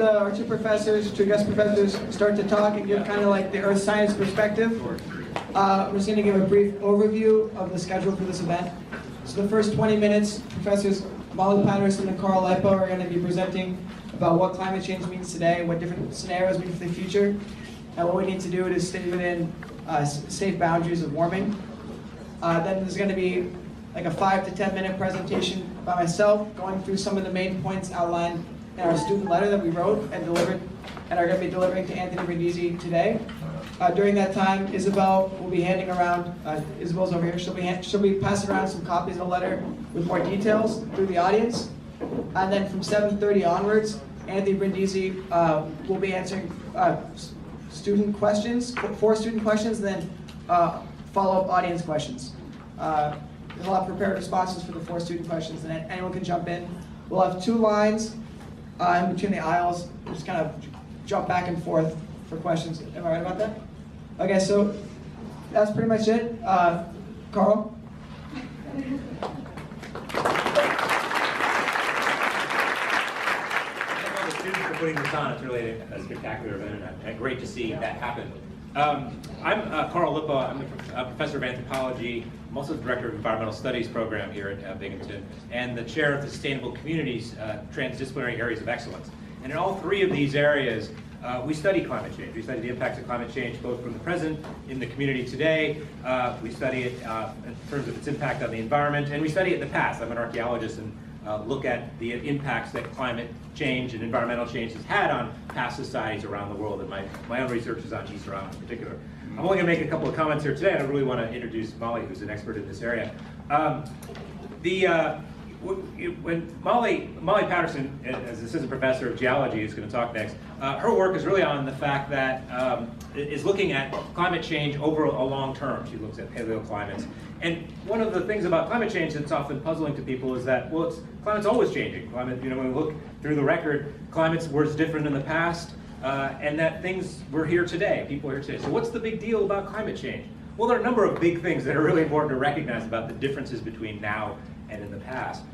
our two professors, two guest professors, start to talk and give kind of like the earth science perspective, I'm just going to give a brief overview of the schedule for this event. So the first 20 minutes, Professors Molly Patterson and Carl Lipo are going to be presenting about what climate change means today, what different scenarios mean for the future, and what we need to do to stay within safe boundaries of warming. Then there's going to be like a 5 to 10 minute presentation by myself going through some of the main points outlined in our student letter that we wrote and delivered and are going to be delivering to Anthony Brindisi today. During that time, Isabel will be handing around, Isabel's over here, she'll be passing around some copies of the letter with more details through the audience. And then from 7:30 onwards, Anthony Brindisi will be answering student questions, 4 student questions, then follow-up audience questions. There's a lot of prepared responses for the 4 student questions, and anyone can jump in. We'll have 2 lines in between the aisles, just kind of jump back and forth for questions. Am I right about that? Okay, so that's pretty much it. Carl? The students for putting this on. It's really a spectacular event, and great to see that happen. I'm Carl Lipo. I'm a professor of anthropology. I'm also the director of environmental studies program here at Binghamton, and the chair of the Sustainable Communities Transdisciplinary Areas of Excellence. And in all 3 of these areas, we study climate change. We study the impacts of climate change both from the present, in the community today. We study it in terms of its impact on the environment, and we study it in the past. I'm an archaeologist and look at the impacts that climate change and environmental change has had on past societies around the world, and my own research is on East Iran in particular. I'm only going to make a couple of comments here today, and I really want to introduce Molly, who's an expert in this area. When Molly Patterson, as assistant professor of geology, is going to talk next, her work is really on the fact that is looking at climate change over a long term. She looks at paleoclimates. And one of the things about climate change that's often puzzling to people is that, well, climate's always changing. Climate, when we look through the record, climates were different in the past, and that things were here today, people are here today. So what's the big deal about climate change? Well, there are a number of big things that are really important to recognize about the differences between now and in the past.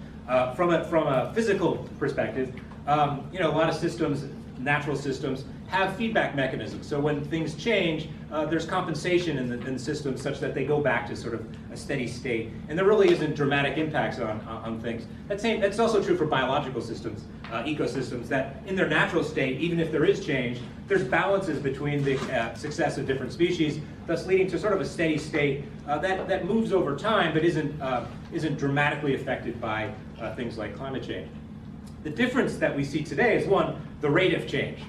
From a physical perspective, a lot of systems, natural systems, have feedback mechanisms. So when things change, there's compensation in the system such that they go back to sort of a steady state. And there really isn't dramatic impacts on things. That's also true for biological systems, ecosystems, that in their natural state, even if there is change, there's balances between the success of different species, thus leading to sort of a steady state that moves over time, but isn't dramatically affected by things like climate change. The difference that we see today is, one, the rate of change.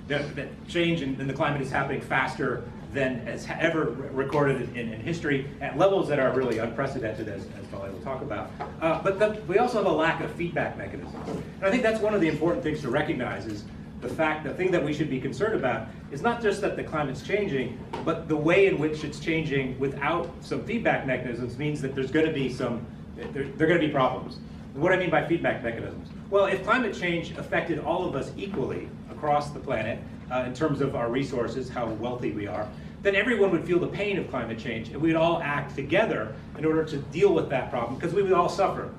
The change in the climate is happening faster than has ever recorded in history at levels that are really unprecedented, as Molly will talk about. But we also have a lack of feedback mechanisms. And I think that's one of the important things to recognize is the thing that we should be concerned about is not just that the climate's changing, but the way in which it's changing without some feedback mechanisms means that there's going to be there are going to be problems. And what do I mean by feedback mechanisms? Well, if climate change affected all of us equally across the planet in terms of our resources, how wealthy we are, then everyone would feel the pain of climate change, and we'd all act together in order to deal with that problem, because we would all suffer.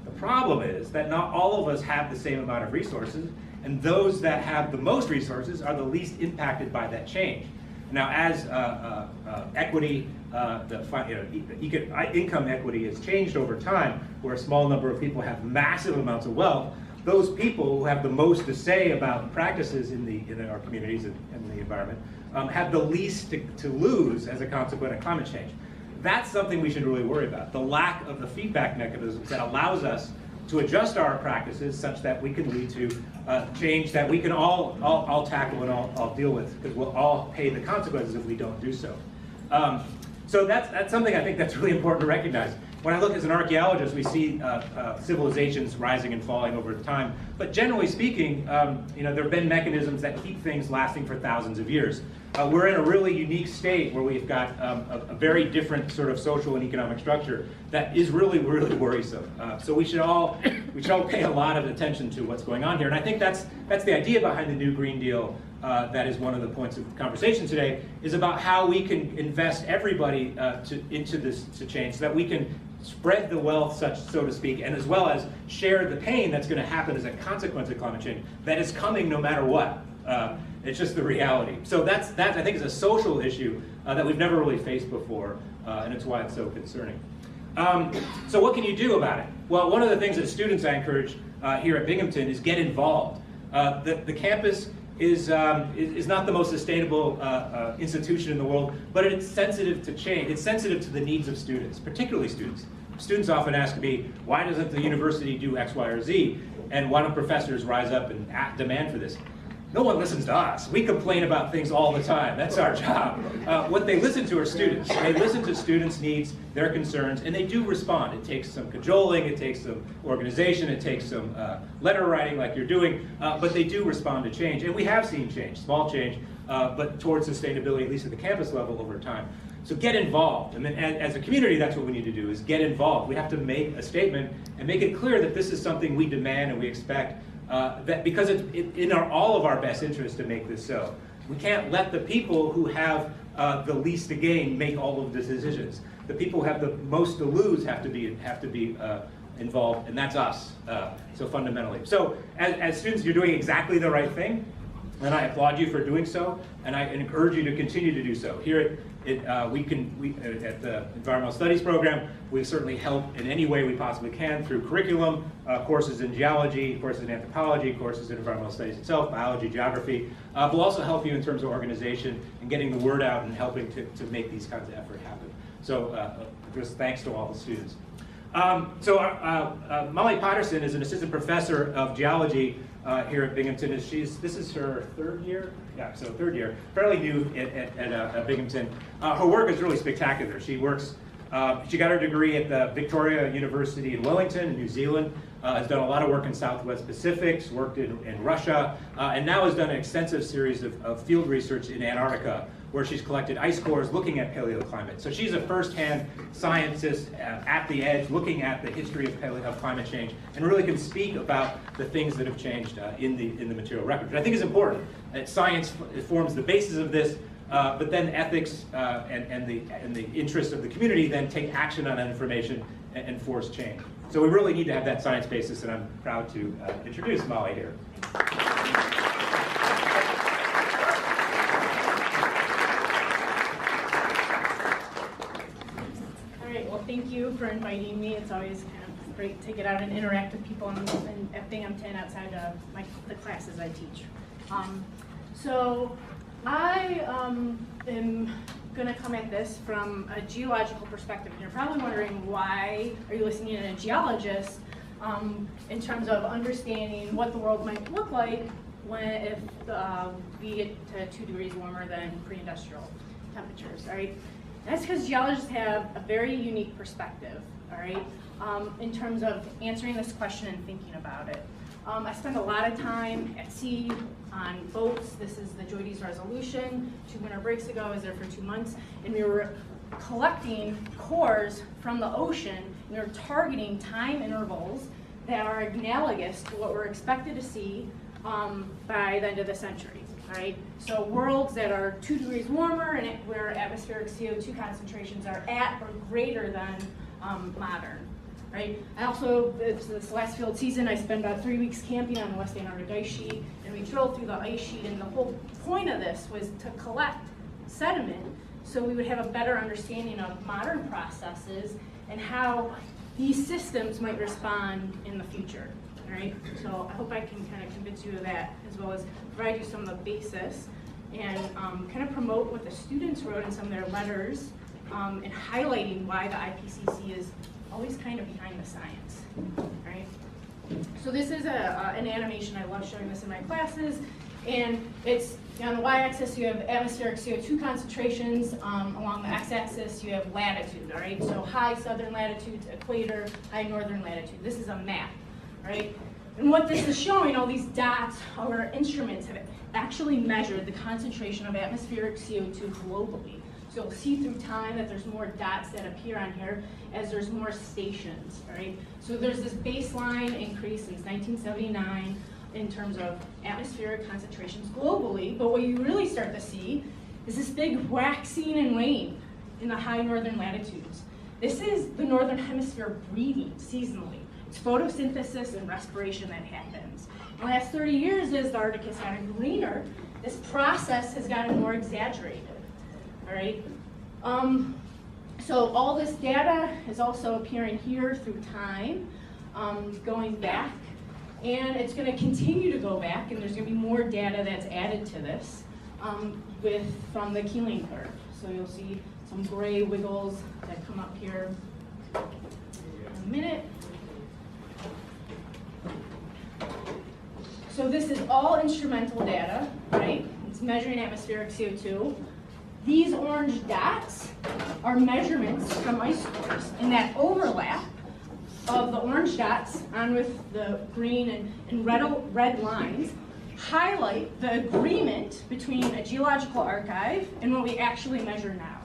The problem is that not all of us have the same amount of resources, and those that have the most resources are the least impacted by that change. Now, as equity, income equity has changed over time, where a small number of people have massive amounts of wealth, those people who have the most to say about practices in our communities and the environment have the least to lose as a consequence of climate change. That's something we should really worry about, the lack of the feedback mechanisms that allows us to adjust our practices such that we can lead to change that we can all tackle and all deal with, because we'll all pay the consequences if we don't do so. So that's something I think that's really important to recognize. When I look as an archaeologist, we see civilizations rising and falling over time. But generally speaking, there have been mechanisms that keep things lasting for thousands of years. We're in a really unique state where we've got a very different sort of social and economic structure that is really, really worrisome. So we should all pay a lot of attention to what's going on here. And I think that's the idea behind the new Green Deal. That is one of the points of conversation today, is about how we can invest everybody into this to change, so that we can spread the wealth, so to speak, and as well as share the pain that's going to happen as a consequence of climate change that is coming no matter what. It's just the reality. So that I think is a social issue that we've never really faced before, and it's why it's so concerning. So what can you do about it? Well, one of the things that students I encourage here at Binghamton is get involved. The campus is not the most sustainable institution in the world, but it's sensitive to change. It's sensitive to the needs of students, particularly students. Students often ask me, why doesn't the university do X, Y, or Z? And why don't professors rise up and demand for this? No one listens to us. We complain about things all the time. That's our job. What they listen to are students. They listen to students' needs, their concerns, and they do respond. It takes some cajoling, it takes some organization, it takes some letter writing like you're doing, but they do respond to change. And we have seen change, small change, but towards sustainability, at least at the campus level over time. So get involved. And then as a community, that's what we need to do, is get involved. We have to make a statement and make it clear that this is something we demand and we expect. That because it's in all of our best interest to make this so. We can't let the people who have the least to gain make all of the decisions. The people who have the most to lose have to be involved, and that's us. So fundamentally, so as students, you're doing exactly the right thing, and I applaud you for doing so, and I encourage you to continue to do so. Here at the Environmental Studies program, we certainly help in any way we possibly can through curriculum, courses in geology, courses in anthropology, courses in environmental studies itself, biology, geography. We'll also help you in terms of organization and getting the word out and helping to make these kinds of efforts happen. So just thanks to all the students. Molly Patterson is an assistant professor of geology here at Binghamton. This is her third year? Yeah, so third year, fairly new at Binghamton. Her work is really spectacular. She got her degree at the Victoria University in Wellington, New Zealand, has done a lot of work in Southwest Pacific, worked in Russia, and now has done an extensive series of field research in Antarctica, where she's collected ice cores looking at paleoclimate. So she's a first-hand scientist at the edge, looking at the history of climate change, and really can speak about the things that have changed in the material record, which I think is important. That science forms the basis of this, but then ethics and the interests of the community then take action on that information and force change. So we really need to have that science basis, and I'm proud to introduce Molly here. Thank you for inviting me. It's always kind of great to get out and interact with people at Binghamton outside of the classes I teach. So I am going to come at this from a geological perspective. And you're probably wondering, why are you listening to a geologist in terms of understanding what the world might look like if we get to 2 degrees warmer than pre-industrial temperatures, right? That's because geologists have a very unique perspective, all right, in terms of answering this question and thinking about it. I spend a lot of time at sea on boats. This is the Joyde's Resolution. 2 winter breaks ago, I was there for 2 months, and we were collecting cores from the ocean. We were targeting time intervals that are analogous to what we're expected to see by the end of the century. Right? So worlds that are 2 degrees warmer and where atmospheric CO2 concentrations are at or greater than modern. Right? I also, this last field season, I spent about 3 weeks camping on the West Antarctic ice sheet, and we drilled through the ice sheet, and the whole point of this was to collect sediment so we would have a better understanding of modern processes and how these systems might respond in the future. Right? So I hope I can kind of convince you of that, as well as provide you some of the basis and kind of promote what the students wrote in some of their letters and highlighting why the IPCC is always kind of behind the science. Right? So this is an animation. I love showing this in my classes. And it's on the y-axis you have atmospheric CO2 concentrations. Along the x-axis you have latitude. All right? So high southern latitudes, equator, high northern latitude. This is a map. Right? And what this is showing, all these dots, our instruments have actually measured the concentration of atmospheric CO2 globally. So you'll see through time that there's more dots that appear on here as there's more stations, right? So there's this baseline increase since 1979 in terms of atmospheric concentrations globally, but what you really start to see is this big waxing and waning in the high northern latitudes. This is the northern hemisphere breathing seasonally. It's photosynthesis and respiration that happens. In the last 30 years, as the Arctic has gotten greener, this process has gotten more exaggerated, all right? So all this data is also appearing here through time, going back, and it's going to continue to go back, and there's going to be more data that's added to this from the Keeling curve. So you'll see some gray wiggles that come up here in a minute. So this is all instrumental data, right? It's measuring atmospheric CO2. These orange dots are measurements from ice cores, and that overlap of the orange dots on with the green and red lines highlight the agreement between a geological archive and what we actually measure now.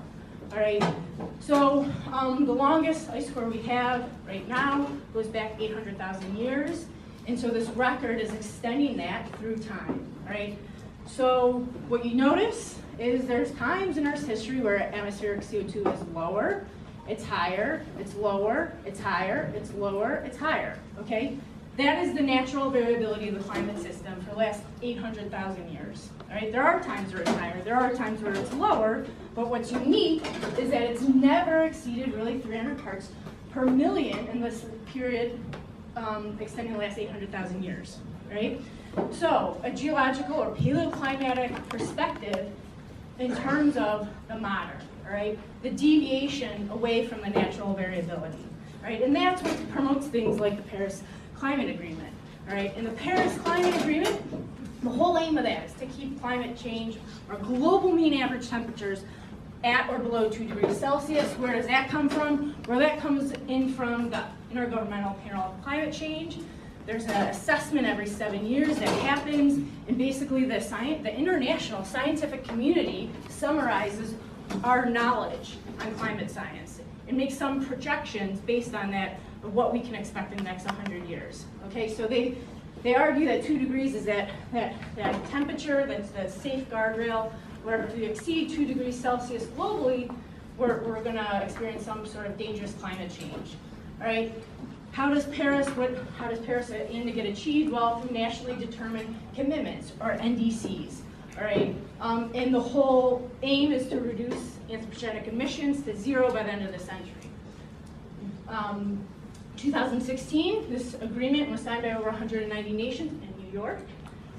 All right, so the longest ice core we have right now goes back 800,000 years, and so this record is extending that through time. All right, so what you notice is there's times in Earth's history where atmospheric CO2 is lower, it's higher, it's lower, it's higher, it's lower, it's higher, okay? That is the natural variability of the climate system for the last 800,000 years, all right? There are times where it's higher, there are times where it's lower, but what's unique is that it's never exceeded really 300 parts per million in this period extending the last 800,000 years, right? So a geological or paleoclimatic perspective in terms of the modern, all right? The deviation away from the natural variability, right? And that's what promotes things like the Paris Climate Agreement, all right? And the Paris Climate Agreement, the whole aim of that is to keep climate change or global mean average temperatures at or below 2 degrees Celsius. Where does that come from? Well, that comes in from the Intergovernmental Panel on Climate Change. There's an assessment every 7 years that happens, and basically the international scientific community summarizes our knowledge on climate science and makes some projections based on that of what we can expect in the next 100 years. Okay, so they argue that 2 degrees is that temperature, that's the safe guardrail, where if we exceed 2 degrees Celsius globally, we're going to experience some sort of dangerous climate change. All right. How does Paris aim to get achieved? Well, through nationally determined commitments, or NDCs, all right? And the whole aim is to reduce anthropogenic emissions to 0 by the end of the century. 2016, this agreement was signed by over 190 nations in New York,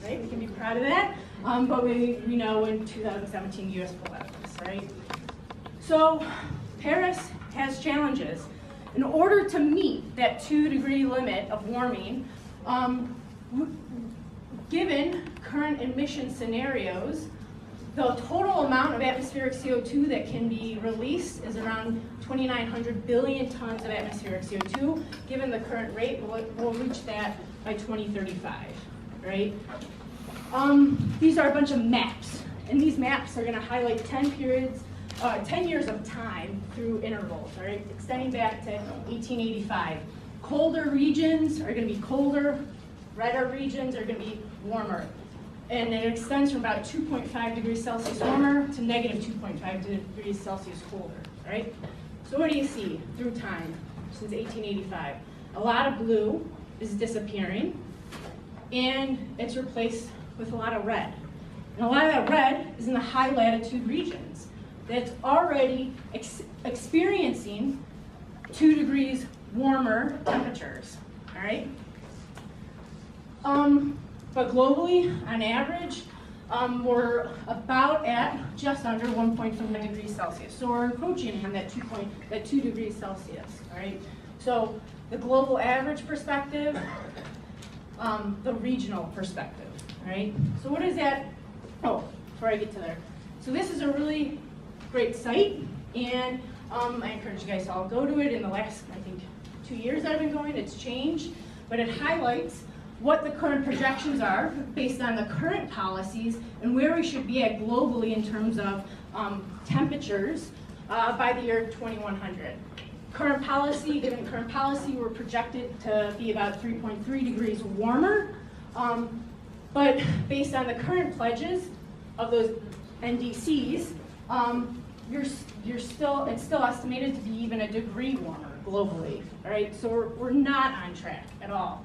right? We can be proud of that. But we know in 2017, the US pulled out of this, right? So Paris has challenges. In order to meet that 2-degree limit of warming, given current emission scenarios, the total amount of atmospheric CO2 that can be released is around 2,900 billion tons of atmospheric CO2. Given the current rate, we'll reach that by 2035, right? These are a bunch of maps, and these maps are going to highlight 10 years of time through intervals, all right, extending back to 1885. Colder regions are going to be colder, redder regions are going to be warmer. And it extends from about 2.5 degrees Celsius warmer to negative 2.5 degrees Celsius colder, all right? So what do you see through time since 1885? A lot of blue is disappearing, and it's replaced with a lot of red. And a lot of that red is in the high latitude regions that's already experiencing 2 degrees warmer temperatures, all right? But globally, on average, we're about at just under 1.5 degrees Celsius. So we're approaching on that 2 degrees Celsius, all right? So the global average perspective, the regional perspective, all right? So what is that? Oh, before I get to there. So this is a really great site, and I encourage you guys to all go to it. In the last, I think, 2 years that I've been going, it's changed, but it highlights what the current projections are based on the current policies and where we should be at globally in terms of temperatures by the year 2100. Current policy, given current policy, we're projected to be about 3.3 degrees warmer, but based on the current pledges of those NDCs, it's still estimated to be even a degree warmer globally. All right, so we're not on track at all.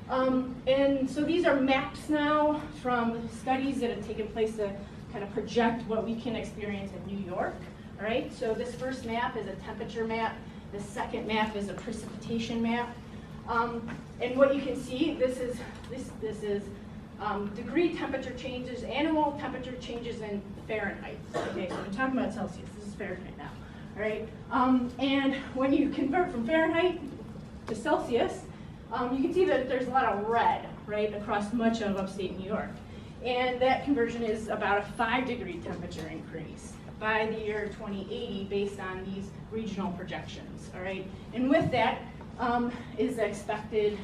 And so these are maps now from studies that have taken place to kind of project what we can experience in New York. All right, so this first map is a temperature map. The second map is a precipitation map. And what you can see, this is degree temperature changes, annual temperature changes in Fahrenheit. Okay, so we're talking about Celsius. This is Fahrenheit now. All right, and when you convert from Fahrenheit to Celsius, you can see that there's a lot of red, right, across much of upstate New York. And that conversion is about a 5-degree temperature increase by the year 2080 based on these regional projections, all right? And with that is the expected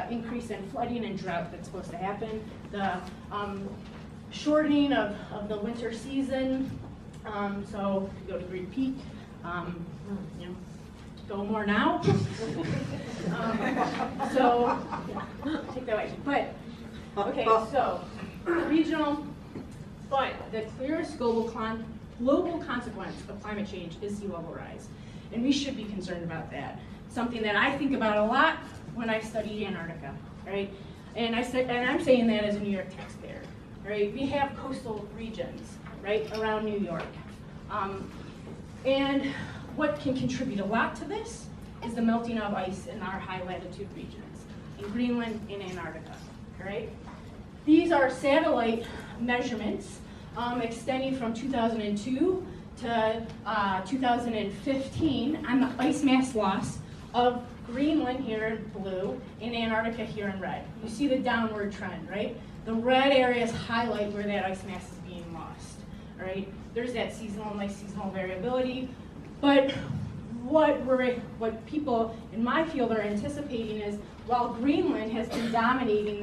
increase in flooding and drought that's supposed to happen, the shortening of the winter season, so if you go to Green Peak, you know, go more now. So, yeah, take that away. But, okay, so, regional, but the clearest global consequence of climate change is sea level rise. And we should be concerned about that. Something that I think about a lot when I study Antarctica, right? And I'm saying that as a New York taxpayer, right? We have coastal regions, right, around New York. And what can contribute a lot to this is the melting of ice in our high latitude regions, in Greenland and Antarctica, right? These are satellite measurements extending from 2002 to 2015 on the ice mass loss of Greenland here in blue and Antarctica here in red. You see the downward trend, right? The red areas highlight where that ice mass is being lost, all right? There's that nice seasonal variability, but what people in my field are anticipating is while Greenland has been dominating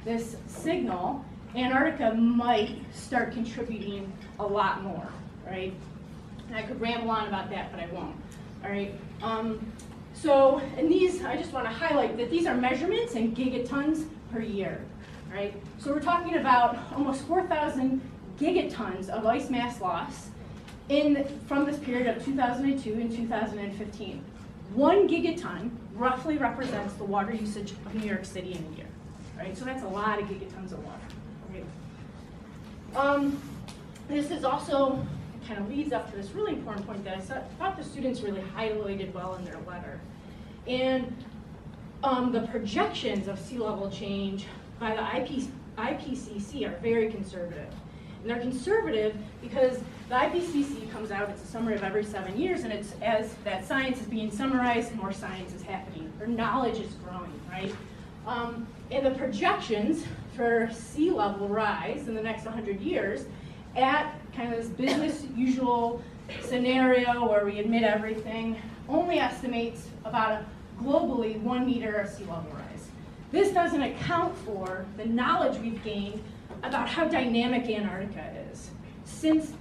this signal, Antarctica might start contributing a lot more, right? And I could ramble on about that, but I won't, all right? So, and these, I just want to highlight that these are measurements in gigatons per year, right? So we're talking about almost 4,000 gigatons of ice mass loss from this period of 2002 and 2015. 1 gigaton roughly represents the water usage of New York City in a year, right? So that's a lot of gigatons of water, right? This is also kind of leads up to this really important point that I thought the students really highlighted well in their letter. And the projections of sea level change by the IPCC are very conservative. And they're conservative because the IPCC comes out, it's a summary of every 7 years, and it's as that science is being summarized, more science is happening, or knowledge is growing, right? And the projections for sea level rise in the next 100 years at kind of this business usual scenario where we admit everything only estimates about globally 1 meter of sea level rise. This doesn't account for the knowledge we've gained about how dynamic Antarctica is since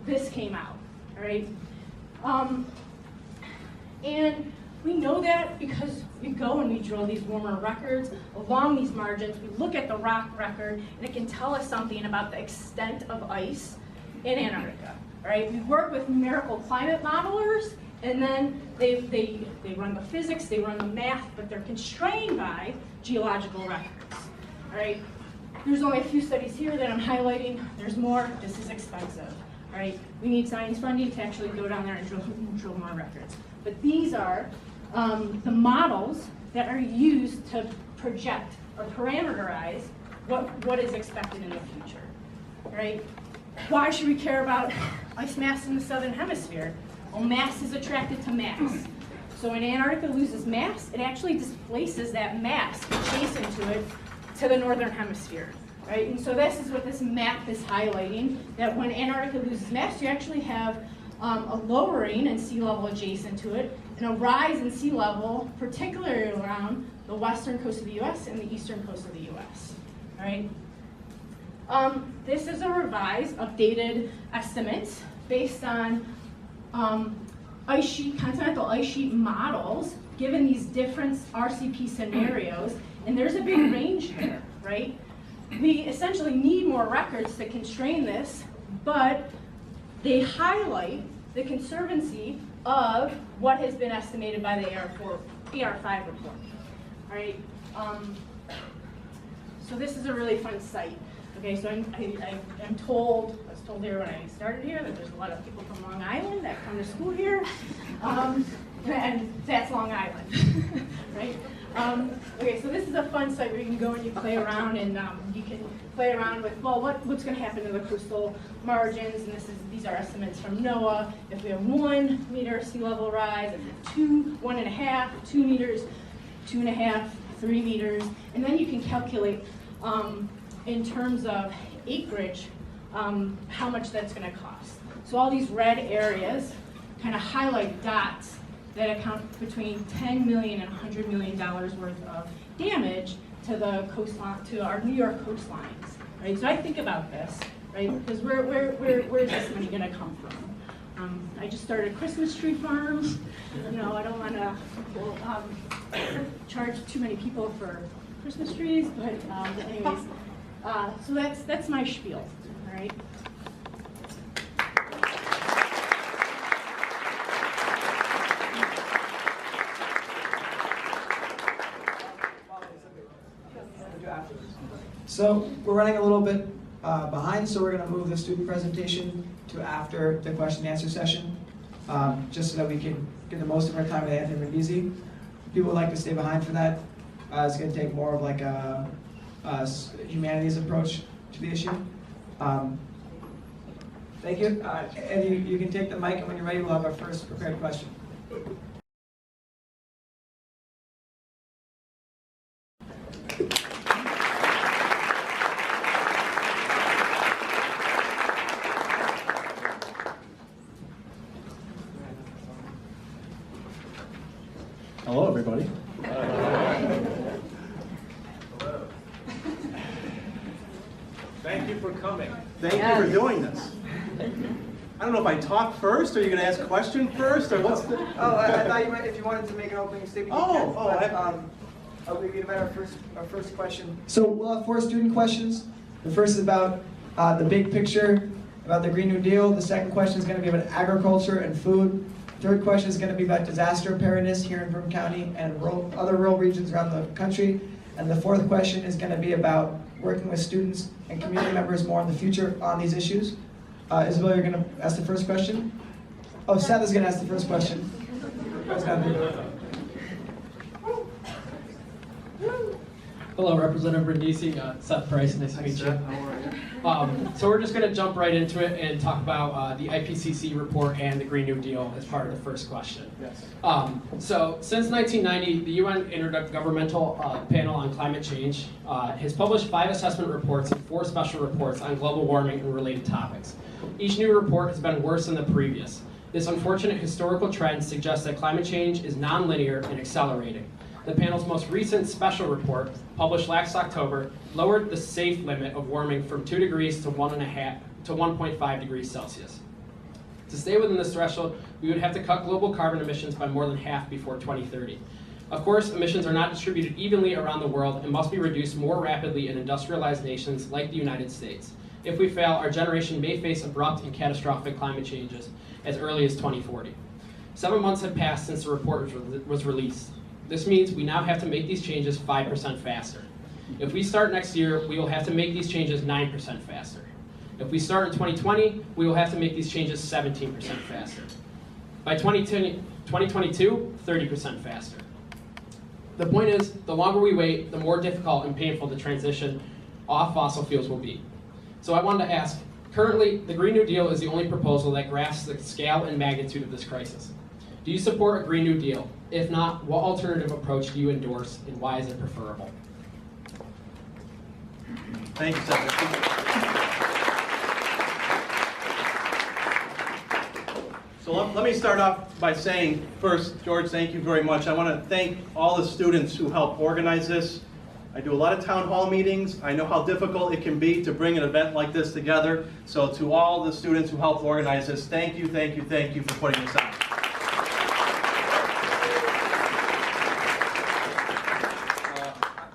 this came out, all right? And we know that because we go and we drill these warmer records along these margins. We look at the rock record, and it can tell us something about the extent of ice in Antarctica. All right, we work with numerical climate modelers, and then they run the physics, they run the math, but they're constrained by geological records. All right, there's only a few studies here that I'm highlighting. There's more. This is expensive. All right, we need science funding to actually go down there and drill more records. But these are the models that are used to project or parameterize what is expected in the future, right? Why should we care about ice mass in the southern hemisphere? Well, mass is attracted to mass. So when Antarctica loses mass, it actually displaces that mass adjacent to it to the northern hemisphere, right? And so this is what this map is highlighting, that when Antarctica loses mass, you actually have a lowering in sea level adjacent to it, and a rise in sea level, particularly around the western coast of the U.S. and the eastern coast of the U.S., all right? This is a revised, updated estimates based on continental ice sheet models, given these different RCP scenarios, and there's a big range here, right? We essentially need more records to constrain this, but they highlight the conservancy of what has been estimated by the AR5 report. All right. So this is a really fun site. Okay, so I was told here when I started here that there's a lot of people from Long Island that come to school here, and that's Long Island, right? Okay, so this is a fun site where you can go and you play around, and you can play around with, well, what's going to happen to the coastal margins, and these are estimates from NOAA. If we have 1 meter sea level rise, if we have 2, 1.5, 2 meters, 2.5, 3 meters, and then you can calculate in terms of acreage how much that's going to cost. So all these red areas kind of highlight dots that account between $10 million and $100 million worth of damage to the coastline, to our New York coastlines, right? So I think about this, right? Because where's this money going to come from? I just started a Christmas tree farm. You know, I don't want to charge too many people for Christmas trees, but anyways, so that's my spiel, all right? So we're running a little bit behind, so we're going to move the student presentation to after the question and answer session, just so that we can get the most of our time with Anthony Brindisi. People would like to stay behind for that. It's going to take more of like a humanities approach to the issue. Thank you. And you can take the mic, and when you're ready, we'll have our first prepared question. Hello, everybody. Hello. Thank you for coming. Thank you for doing this. I don't know if I talk first, or you're going to ask a question first, or what's the... Oh, I thought you might, if you wanted to make an opening statement, you can. I'll give you our first question. So we'll have 4 student questions. The first is about the big picture, about the Green New Deal. The second question is going to be about agriculture and food. Third question is going to be about disaster preparedness here in Broome County and other rural regions around the country. And the fourth question is going to be about working with students and community members more in the future on these issues. Isabel, you're going to ask the first question? Oh, Seth is going to ask the first question. Hello, Representative Brindisi. Seth Price, nice to meet you. So we're just going to jump right into it and talk about the IPCC report and the Green New Deal as part of the first question. Yes. So since 1990, the UN Intergovernmental Panel on Climate Change has published 5 assessment reports and 4 special reports on global warming and related topics. Each new report has been worse than the previous. This unfortunate historical trend suggests that climate change is nonlinear and accelerating. The panel's most recent special report, published last October, lowered the safe limit of warming from 2 degrees to 1.5 degrees Celsius. To stay within this threshold, we would have to cut global carbon emissions by more than half before 2030. Of course, emissions are not distributed evenly around the world and must be reduced more rapidly in industrialized nations like the United States. If we fail, our generation may face abrupt and catastrophic climate changes as early as 2040. 7 months have passed since the report was released. This means we now have to make these changes 5% faster. If we start next year, we will have to make these changes 9% faster. If we start in 2020, we will have to make these changes 17% faster. By 2022, 30% faster. The point is, the longer we wait, the more difficult and painful the transition off fossil fuels will be. So I wanted to ask, currently, the Green New Deal is the only proposal that grasps the scale and magnitude of this crisis. Do you support a Green New Deal? If not, what alternative approach do you endorse, and why is it preferable? Thank you, Seth. So let me start off by saying, first, George, thank you very much. I want to thank all the students who helped organize this. I do a lot of town hall meetings. I know how difficult it can be to bring an event like this together. So to all the students who helped organize this, thank you, thank you, thank you for putting this on.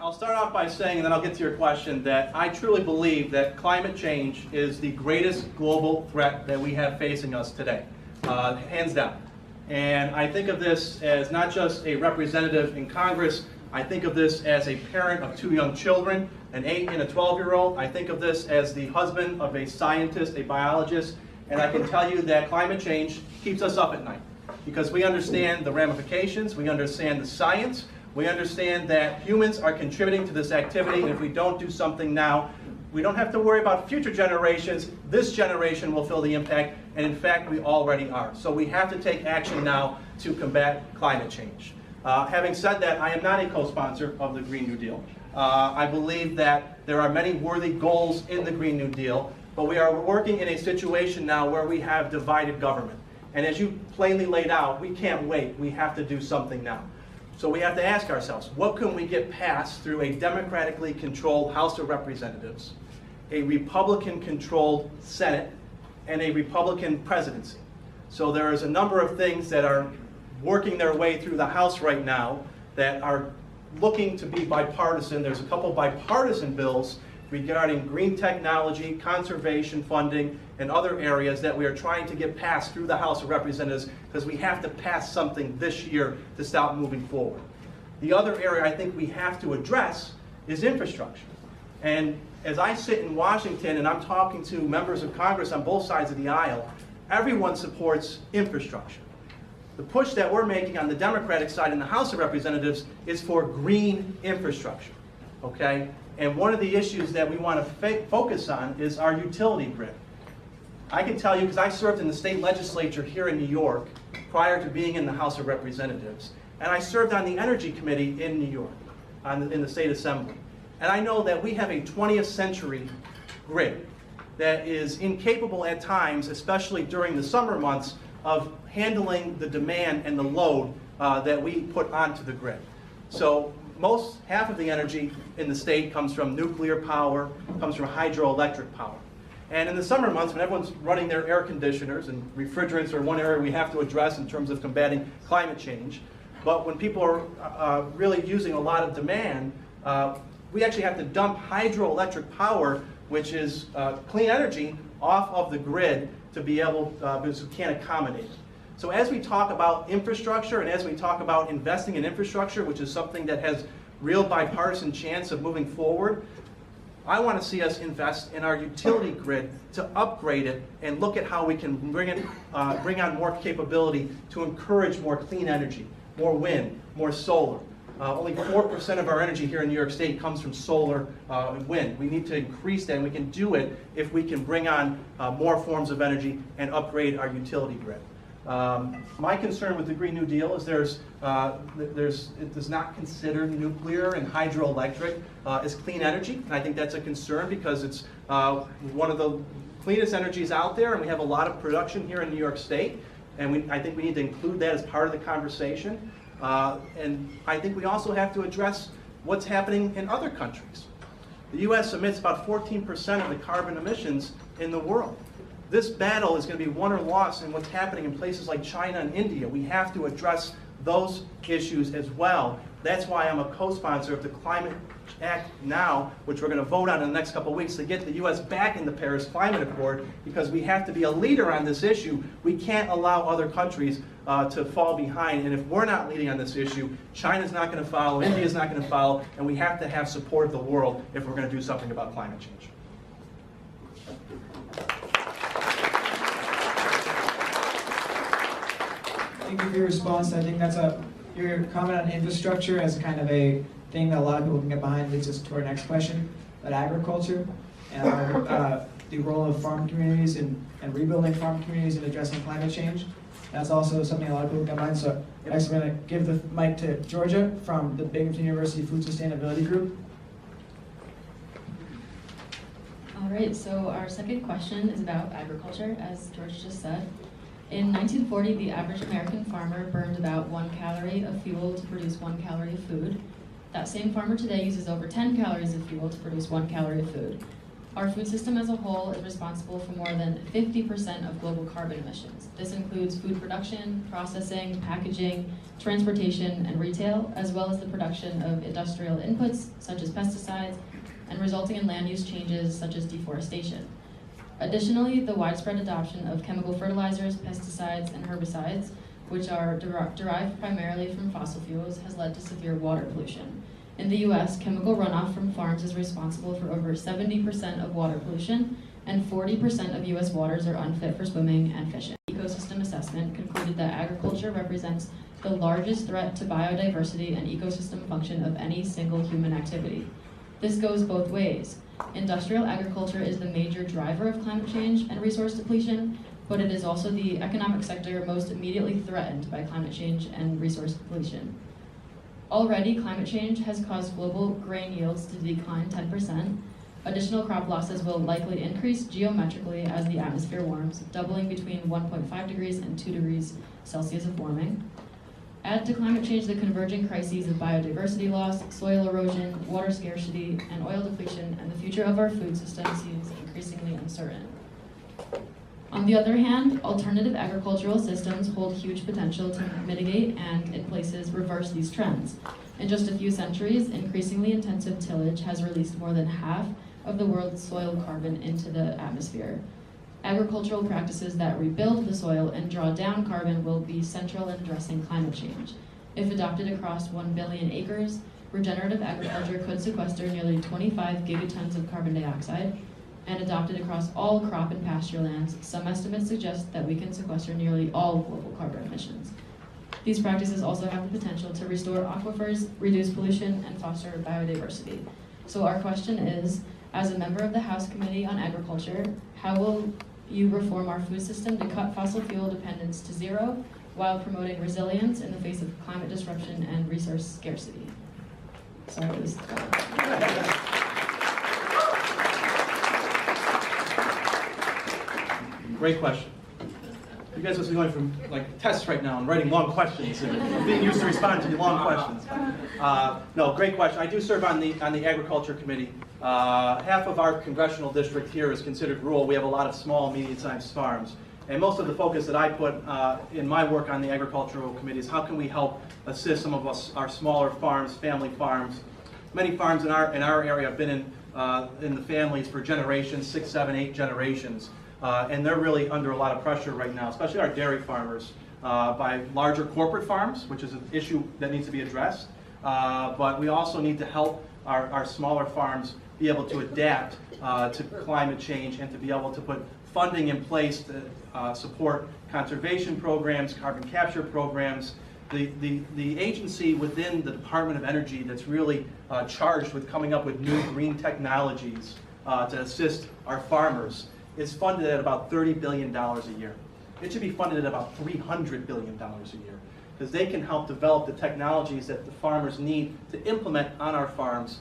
I'll start off by saying, and then I'll get to your question, that I truly believe that climate change is the greatest global threat that we have facing us today, hands down. And I think of this as not just a representative in Congress, I think of this as a parent of 2 young children, an 8 and a 12-year-old. I think of this as the husband of a scientist, a biologist, and I can tell you that climate change keeps us up at night because we understand the ramifications, we understand the science, we understand that humans are contributing to this activity, and if we don't do something now, we don't have to worry about future generations. This generation will feel the impact, and in fact, we already are. So we have to take action now to combat climate change. Having said that, I am not a co-sponsor of the Green New Deal. I believe that there are many worthy goals in the Green New Deal, but we are working in a situation now where we have divided government. And as you plainly laid out, we can't wait. We have to do something now. So we have to ask ourselves, what can we get passed through a democratically controlled House of Representatives, a Republican-controlled Senate, and a Republican presidency? So there is a number of things that are working their way through the House right now that are looking to be bipartisan. There's a couple bipartisan bills regarding green technology, conservation funding, and other areas that we are trying to get passed through the House of Representatives because we have to pass something this year to start moving forward. The other area I think we have to address is infrastructure. And as I sit in Washington and I'm talking to members of Congress on both sides of the aisle, everyone supports infrastructure. The push that we're making on the Democratic side in the House of Representatives is for green infrastructure, okay? And one of the issues that we want to focus on is our utility grid. I can tell you, because I served in the state legislature here in New York prior to being in the House of Representatives, and I served on the Energy Committee in New York, in the State Assembly. And I know that we have a 20th century grid that is incapable at times, especially during the summer months, of handling the demand and the load that we put onto the grid. So half of the energy in the state comes from nuclear power, comes from hydroelectric power. And in the summer months, when everyone's running their air conditioners, and refrigerants are one area we have to address in terms of combating climate change, but when people are really using a lot of demand, we actually have to dump hydroelectric power, which is clean energy, off of the grid to be able, because we can't accommodate it. So as we talk about infrastructure and as we talk about investing in infrastructure, which is something that has real bipartisan chance of moving forward, I want to see us invest in our utility grid to upgrade it and look at how we can bring on more capability to encourage more clean energy, more wind, more solar. Only 4% of our energy here in New York State comes from solar and wind. We need to increase that, and we can do it if we can bring on more forms of energy and upgrade our utility grid. My concern with the Green New Deal is it does not consider nuclear and hydroelectric as clean energy, and I think that's a concern because it's one of the cleanest energies out there, and we have a lot of production here in New York State, and I think we need to include that as part of the conversation. And I think we also have to address what's happening in other countries. The U.S. emits about 14% of the carbon emissions in the world. This battle is going to be won or lost in what's happening in places like China and India. We have to address those issues as well. That's why I'm a co-sponsor of the Climate Act now, which we're going to vote on in the next couple of weeks to get the U.S. back in the Paris Climate Accord, because we have to be a leader on this issue. We can't allow other countries to fall behind, and if we're not leading on this issue, China's not going to follow, India's not going to follow, and we have to have support of the world if we're going to do something about climate change. Thank you for your response. I think that's your comment on infrastructure as kind of a thing that a lot of people can get behind leads us to our next question about agriculture and the role of farm communities and rebuilding farm communities in addressing climate change. That's also something a lot of people can get behind. So next I'm going to give the mic to Georgia from the Binghamton University Food Sustainability Group. All right, so our second question is about agriculture, as George just said. In 1940, the average American farmer burned about 1 calorie of fuel to produce 1 calorie of food. That same farmer today uses over 10 calories of fuel to produce 1 calorie of food. Our food system as a whole is responsible for more than 50% of global carbon emissions. This includes food production, processing, packaging, transportation, and retail, as well as the production of industrial inputs such as pesticides, and resulting in land use changes such as deforestation. Additionally, the widespread adoption of chemical fertilizers, pesticides, and herbicides, which are derived primarily from fossil fuels, has led to severe water pollution. In the US, chemical runoff from farms is responsible for over 70% of water pollution, and 40% of US waters are unfit for swimming and fishing. Ecosystem assessment concluded that agriculture represents the largest threat to biodiversity and ecosystem function of any single human activity. This goes both ways. Industrial agriculture is the major driver of climate change and resource depletion, but it is also the economic sector most immediately threatened by climate change and resource depletion. Already, climate change has caused global grain yields to decline 10%. Additional crop losses will likely increase geometrically as the atmosphere warms, doubling between 1.5 degrees and 2 degrees Celsius of warming. Add to climate change the converging crises of biodiversity loss, soil erosion, water scarcity, and oil depletion, and the future of our food system seems increasingly uncertain. On the other hand, alternative agricultural systems hold huge potential to mitigate and, in places, reverse these trends. In just a few centuries, increasingly intensive tillage has released more than half of the world's soil carbon into the atmosphere. Agricultural practices that rebuild the soil and draw down carbon will be central in addressing climate change. If adopted across 1 billion acres, regenerative agriculture could sequester nearly 25 gigatons of carbon dioxide, and adopted across all crop and pasture lands, some estimates suggest that we can sequester nearly all global carbon emissions. These practices also have the potential to restore aquifers, reduce pollution, and foster biodiversity. So our question is, as a member of the House Committee on Agriculture, how will you reform our food system to cut fossil fuel dependence to zero while promoting resilience in the face of climate disruption and resource scarcity? Sorry, it was Great question. You guys are going from like tests right now and writing long questions and being used to respond to long questions. No, great question. I do serve on the Agriculture Committee. Half of our congressional district here is considered rural. We have a lot of small, medium-sized farms. And most of the focus that I put in my work on the Agricultural Committee is how can we help assist some of our smaller farms, family farms. Many farms in our area have been in the families for generations, 6, 7, 8 generations. And they're really under a lot of pressure right now, especially our dairy farmers, by larger corporate farms, which is an issue that needs to be addressed. But we also need to help our smaller farms be able to adapt to climate change and to be able to put funding in place to support conservation programs, carbon capture programs. The agency within the Department of Energy that's really charged with coming up with new green technologies to assist our farmers is funded at about $30 billion a year. It should be funded at about $300 billion a year, because they can help develop the technologies that the farmers need to implement on our farms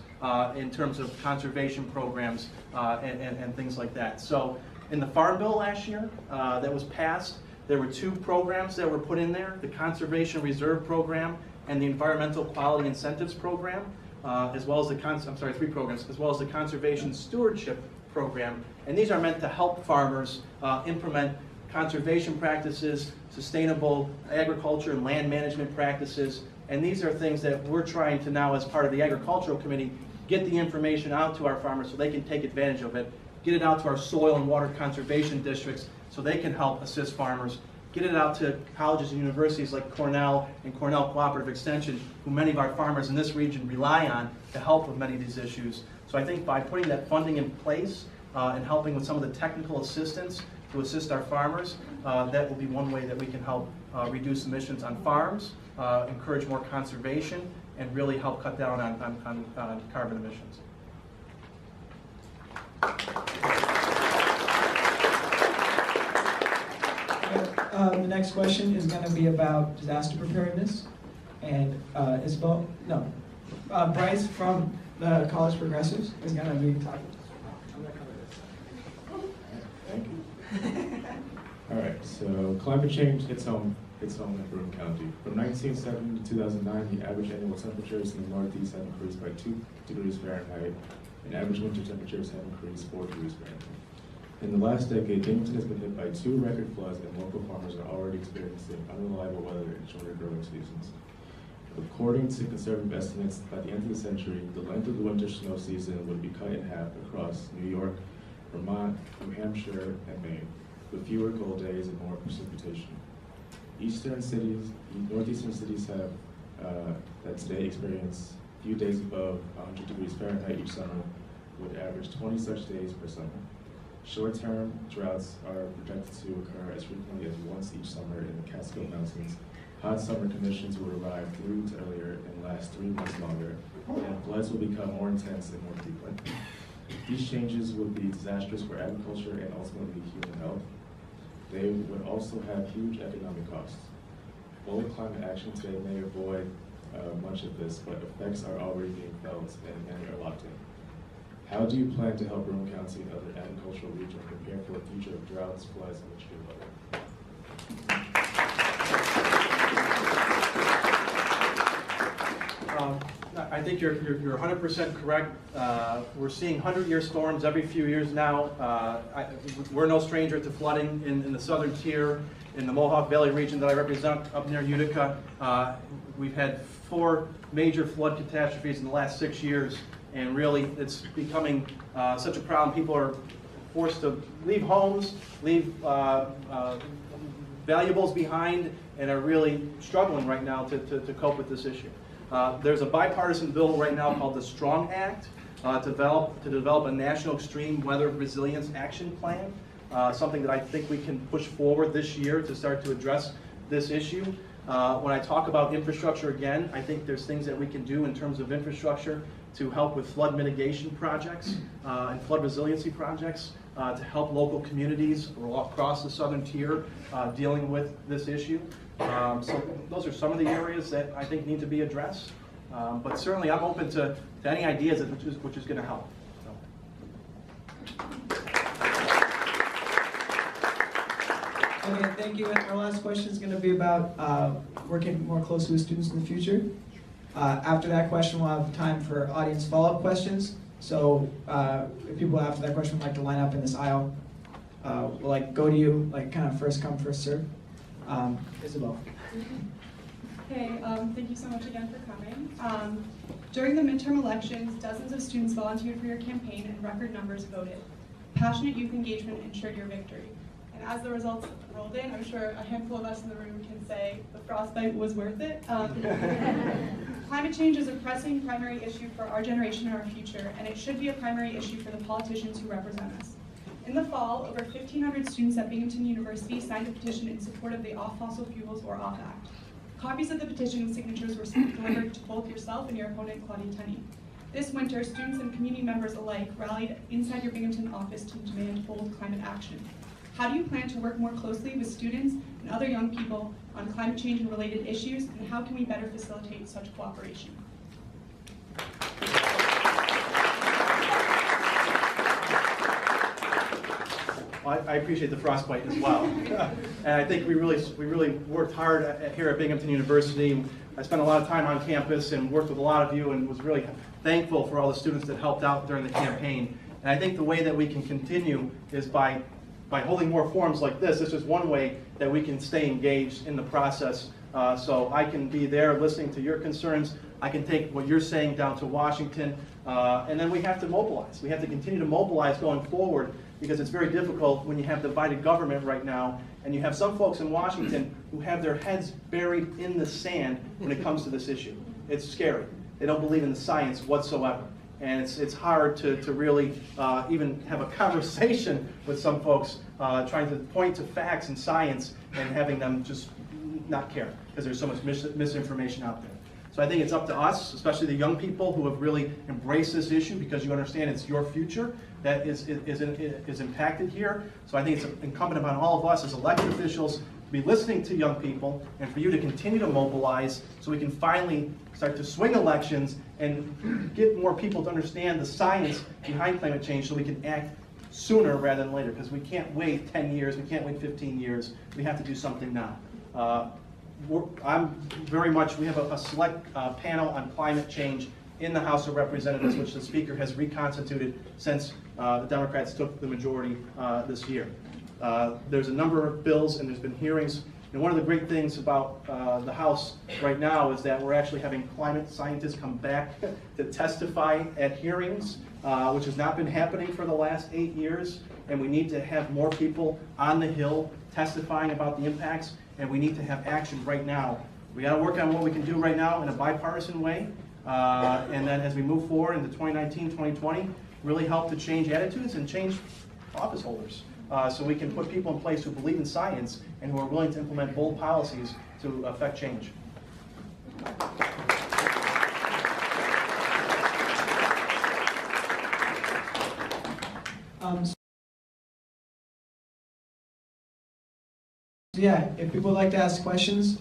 in terms of conservation programs and things like that. So in the Farm Bill last year that was passed, there were 2 programs that were put in there, the Conservation Reserve Program and the Environmental Quality Incentives Program, as well as the 3 programs, as well as the Conservation Stewardship Program. And these are meant to help farmers implement conservation practices, sustainable agriculture and land management practices. And these are things that we're trying to now, as part of the Agricultural Committee, get the information out to our farmers so they can take advantage of it, get it out to our soil and water conservation districts so they can help assist farmers, get it out to colleges and universities like Cornell and Cornell Cooperative Extension, who many of our farmers in this region rely on to help with many of these issues. So I think by putting that funding in place and helping with some of the technical assistance to assist our farmers, that will be one way that we can help reduce emissions on farms, encourage more conservation, and really help cut down on carbon emissions. The next question is going to be about disaster preparedness, and Bryce from the College Progressives is going to be talking. I'm going to cover this. Thank you. All right, so climate change hits home its home in Broome County. From 1970 to 2009, the average annual temperatures in the Northeast have increased by 2 degrees Fahrenheit, and average winter temperatures have increased 4 degrees Fahrenheit. In the last decade, Binghamton has been hit by 2 record floods, and local farmers are already experiencing unreliable weather and shorter growing seasons. According to conservative estimates, by the end of the century, the length of the winter snow season would be cut in half across New York, Vermont, New Hampshire, and Maine, with fewer cold days and more precipitation. Northeastern cities have that today experience few days above 100 degrees Fahrenheit each summer, would average 20 such days per summer. Short-term droughts are projected to occur as frequently as once each summer in the Catskill Mountains. Hot summer conditions will arrive 3 weeks earlier and last 3 months longer, and floods will become more intense and more frequent. These changes would be disastrous for agriculture and ultimately human health. They would also have huge economic costs. Bold climate action today may avoid much of this, but effects are already being felt and many are locked in. How do you plan to help Broome County and other agricultural regions prepare for a future of droughts, floods, and extreme weather? I think you're 100% correct. We're seeing 100-year storms every few years now. We're no stranger to flooding in the southern tier, in the Mohawk Valley region that I represent up near Utica. We've had 4 major flood catastrophes in the last 6 years, and really it's becoming such a problem. People are forced to leave homes, leave valuables behind, and are really struggling right now to cope with this issue. There's a bipartisan bill right now called the STRONG Act to develop a national extreme weather resilience action plan, something that I think we can push forward this year to start to address this issue. When I talk about infrastructure again, I think there's things that we can do in terms of infrastructure to help with flood mitigation projects and flood resiliency projects to help local communities across the southern tier dealing with this issue. So those are some of the areas that I think need to be addressed. But certainly I'm open to any ideas which is going to help. Okay, thank you. And our last question is going to be about working more closely with students in the future. After that question, we'll have time for audience follow-up questions. So if people after that question would like to line up in this aisle, we'll go to you, kind of first come, first serve. Isabel. Hey, thank you so much again for coming. During the midterm elections, dozens of students volunteered for your campaign and record numbers voted. Passionate youth engagement ensured your victory. And as the results rolled in, I'm sure a handful of us in the room can say the frostbite was worth it. Climate change is a pressing primary issue for our generation and our future, and it should be a primary issue for the politicians who represent us. In the fall, over 1,500 students at Binghamton University signed a petition in support of the Off Fossil Fuels or OFF Act. Copies of the petition and signatures were delivered to both yourself and your opponent, Claudia Tenney. This winter, students and community members alike rallied inside your Binghamton office to demand bold climate action. How do you plan to work more closely with students and other young people on climate change and related issues, and how can we better facilitate such cooperation? I appreciate the frostbite as well. And I think we really worked hard here at Binghamton University. I spent a lot of time on campus and worked with a lot of you and was really thankful for all the students that helped out during the campaign. And I think the way that we can continue is by holding more forums like this. This is one way that we can stay engaged in the process. So I can be there listening to your concerns. I can take what you're saying down to Washington. And then we have to mobilize. We have to continue to mobilize going forward, because it's very difficult when you have divided government right now, and you have some folks in Washington who have their heads buried in the sand when it comes to this issue. It's scary. They don't believe in the science whatsoever. And it's hard to really even have a conversation with some folks trying to point to facts and science and having them just not care because there's so much misinformation out there. So I think it's up to us, especially the young people who have really embraced this issue, because you understand it's your future that is impacted here. So I think it's incumbent upon all of us as elected officials to be listening to young people and for you to continue to mobilize so we can finally start to swing elections and get more people to understand the science behind climate change so we can act sooner rather than later, because we can't wait 10 years, we can't wait 15 years, we have to do something now. I'm very much, we have a select panel on climate change in the House of Representatives, which the Speaker has reconstituted since the Democrats took the majority this year. There's a number of bills and there's been hearings. And one of the great things about the House right now is that we're actually having climate scientists come back to testify at hearings, which has not been happening for the last 8 years. And we need to have more people on the Hill testifying about the impacts, and we need to have action right now. We got to work on what we can do right now in a bipartisan way, and then as we move forward into 2019, 2020, really help to change attitudes and change office holders. So we can put people in place who believe in science and who are willing to implement bold policies to affect change. So yeah, if people would like to ask questions,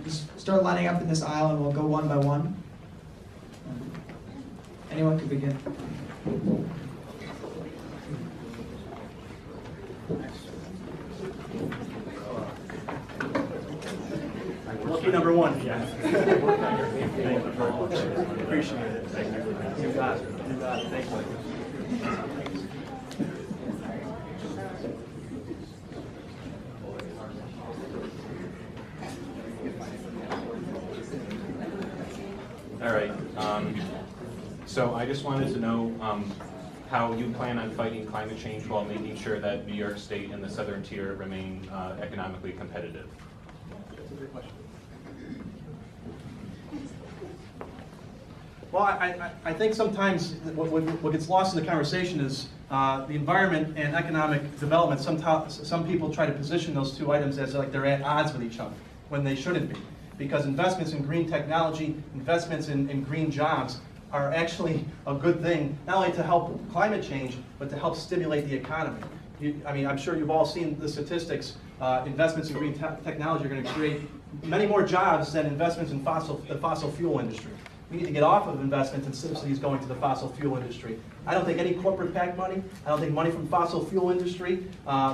just start lining up in this aisle and we'll go one by one. Anyone can begin. Lucky number one. Appreciate it. Thank you. You got it. You got it. Thank you. All right. So I just wanted to know how you plan on fighting climate change while making sure that New York State and the Southern Tier remain economically competitive. That's a good question. Well, I think sometimes what gets lost in the conversation is the environment and economic development. Some people try to position those two items as like they're at odds with each other when they shouldn't be. Because investments in green technology, investments in green jobs are actually a good thing, not only to help climate change, but to help stimulate the economy. I mean, I'm sure you've all seen the statistics. Investments in green technology are going to create many more jobs than investments in the fossil fuel industry. We need to get off of investments and subsidies going to the fossil fuel industry. I don't think any corporate PAC money, I don't think money from fossil fuel industry,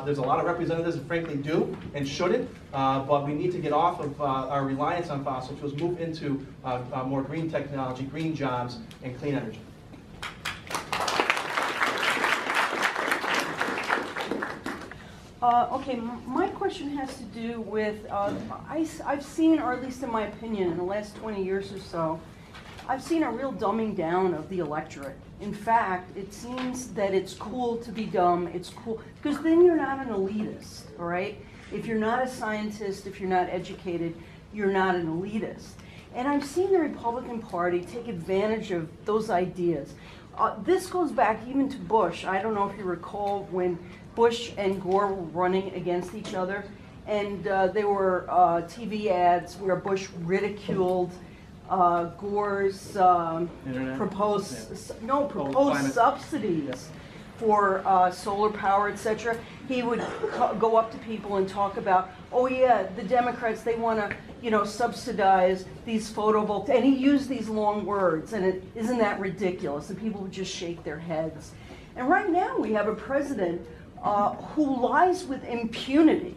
there's a lot of representatives that frankly do and shouldn't, but we need to get off of our reliance on fossil fuels, move into more green technology, green jobs, and clean energy. Okay, my question has to do with, I've seen, or at least in my opinion, in the last 20 years or so, I've seen a real dumbing down of the electorate. In fact, it seems that it's cool to be dumb, it's cool, because then you're not an elitist, all right? If you're not a scientist, if you're not educated, you're not an elitist. And I've seen the Republican Party take advantage of those ideas. This goes back even to Bush. I don't know if you recall when Bush and Gore were running against each other, and there were TV ads where Bush ridiculed Gore's proposed subsidies for solar power, etc. He would go up to people and talk about, oh yeah, the Democrats, they want to, you know, subsidize these photovoltaic, and he used these long words, and isn't that ridiculous? And people would just shake their heads. And right now we have a president who lies with impunity.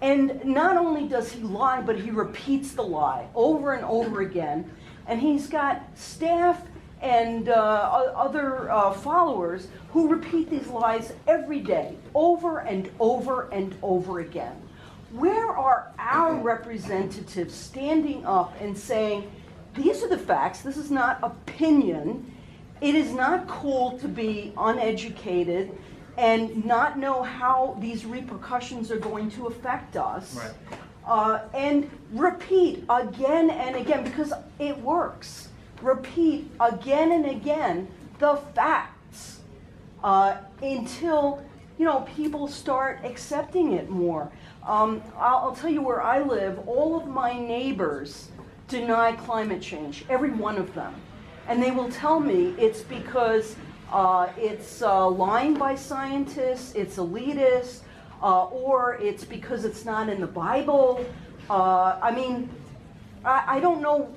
And not only does he lie, but he repeats the lie over and over again. And he's got staff and other followers who repeat these lies every day, over and over and over again. Where are our representatives standing up and saying, these are the facts, this is not opinion, it is not cool to be uneducated and not know how these repercussions are going to affect us. Right. And repeat again and again, because it works. Repeat again and again the facts until, you know, people start accepting it more. I'll tell you where I live, all of my neighbors deny climate change, every one of them. And they will tell me it's because it's lying by scientists, it's elitist, or it's because it's not in the Bible. I mean, I don't know,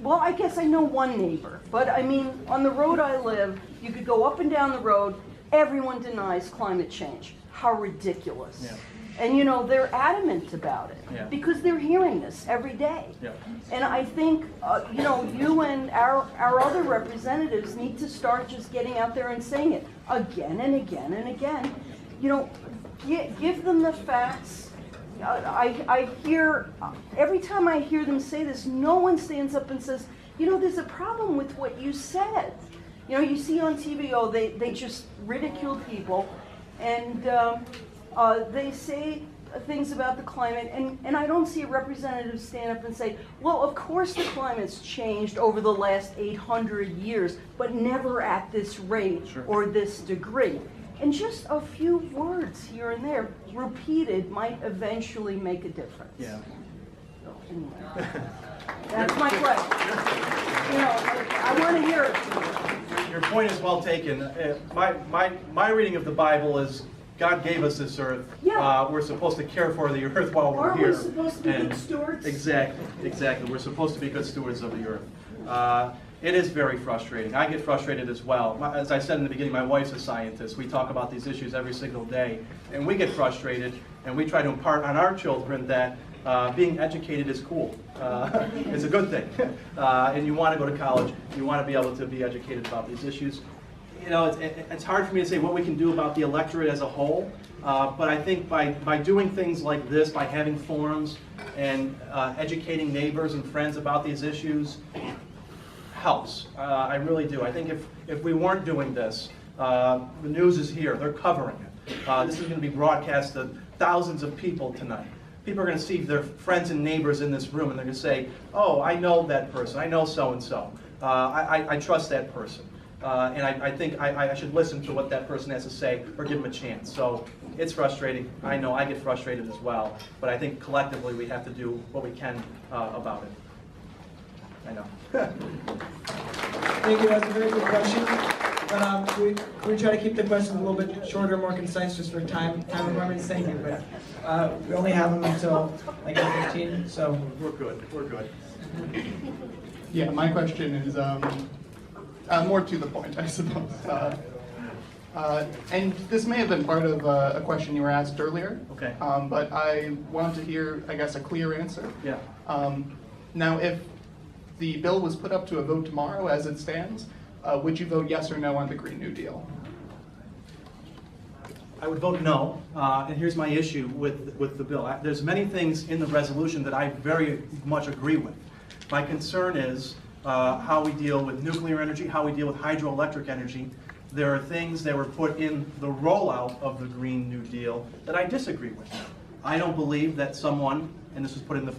well, I guess I know one neighbor, but I mean, on the road I live, you could go up and down the road, everyone denies climate change. How ridiculous. Yeah. And they're adamant about it Yeah. because they're hearing this every day. Yeah. And I think, you and our other representatives need to start just getting out there and saying it again and again and again. Give them the facts. I hear, every time I hear them say this, no one stands up and says, there's a problem with what you said. You see on TV, they just ridicule people, and they say things about the climate, and I don't see a representative stand up and say, well, of course the climate's changed over the last 800 years, but never at this rate or this degree. And just a few words here and there, repeated, might eventually make a difference. Yeah. So, anyway, that's my question. I want to hear it. Your point is well taken. My reading of the Bible is God gave us this earth. Yeah. We're supposed to care for the earth while we're Aren't here. we supposed to be good stewards? Exactly. We're supposed to be good stewards of the earth. It is very frustrating. I get frustrated as well. As I said in the beginning, my wife's a scientist. We talk about these issues every single day, and we get frustrated, and we try to impart on our children that being educated is cool. It's a good thing. And you want to go to college. You want to be able to be educated about these issues. It's hard for me to say what we can do about the electorate as a whole, but I think by doing things like this, by having forums and educating neighbors and friends about these issues, helps. I really do. I think if we weren't doing this, the news is here. They're covering it. This is going to be broadcast to thousands of people tonight. People are going to see their friends and neighbors in this room, and they're going to say, oh, I know that person. I know so-and-so. I trust that person. And I think I should listen to what that person has to say or give them a chance. So it's frustrating. I know I get frustrated as well. But I think collectively we have to do what we can about it. I know. Thank you. That's a very good question. But can we try to keep the questions a little bit shorter, more concise, just for time requirements? Thank you. But we only have them until like 8:15, so We're good. We're good. Yeah, my question is more to the point, I suppose. And this may have been part of a question you were asked earlier. Okay. But I want to hear, I guess, a clear answer. Yeah. Now, if the bill was put up to a vote tomorrow as it stands, would you vote yes or no on the Green New Deal? I would vote no, and here's my issue with the bill. There's many things in the resolution that I very much agree with. My concern is how we deal with nuclear energy, how we deal with hydroelectric energy. There are things that were put in the rollout of the Green New Deal that I disagree with. I don't believe that someone, and this was put in the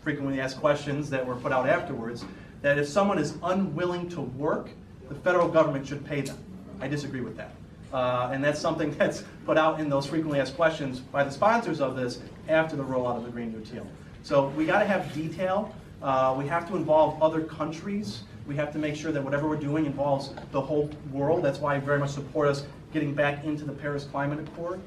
frequently asked questions that were put out afterwards, that if someone is unwilling to work, the federal government should pay them. I disagree with that. And that's something that's put out in those frequently asked questions by the sponsors of this after the rollout of the Green New Deal. So we got to have detail. We have to involve other countries. We have to make sure that whatever we're doing involves the whole world. That's why I very much support us getting back into the Paris Climate Accord.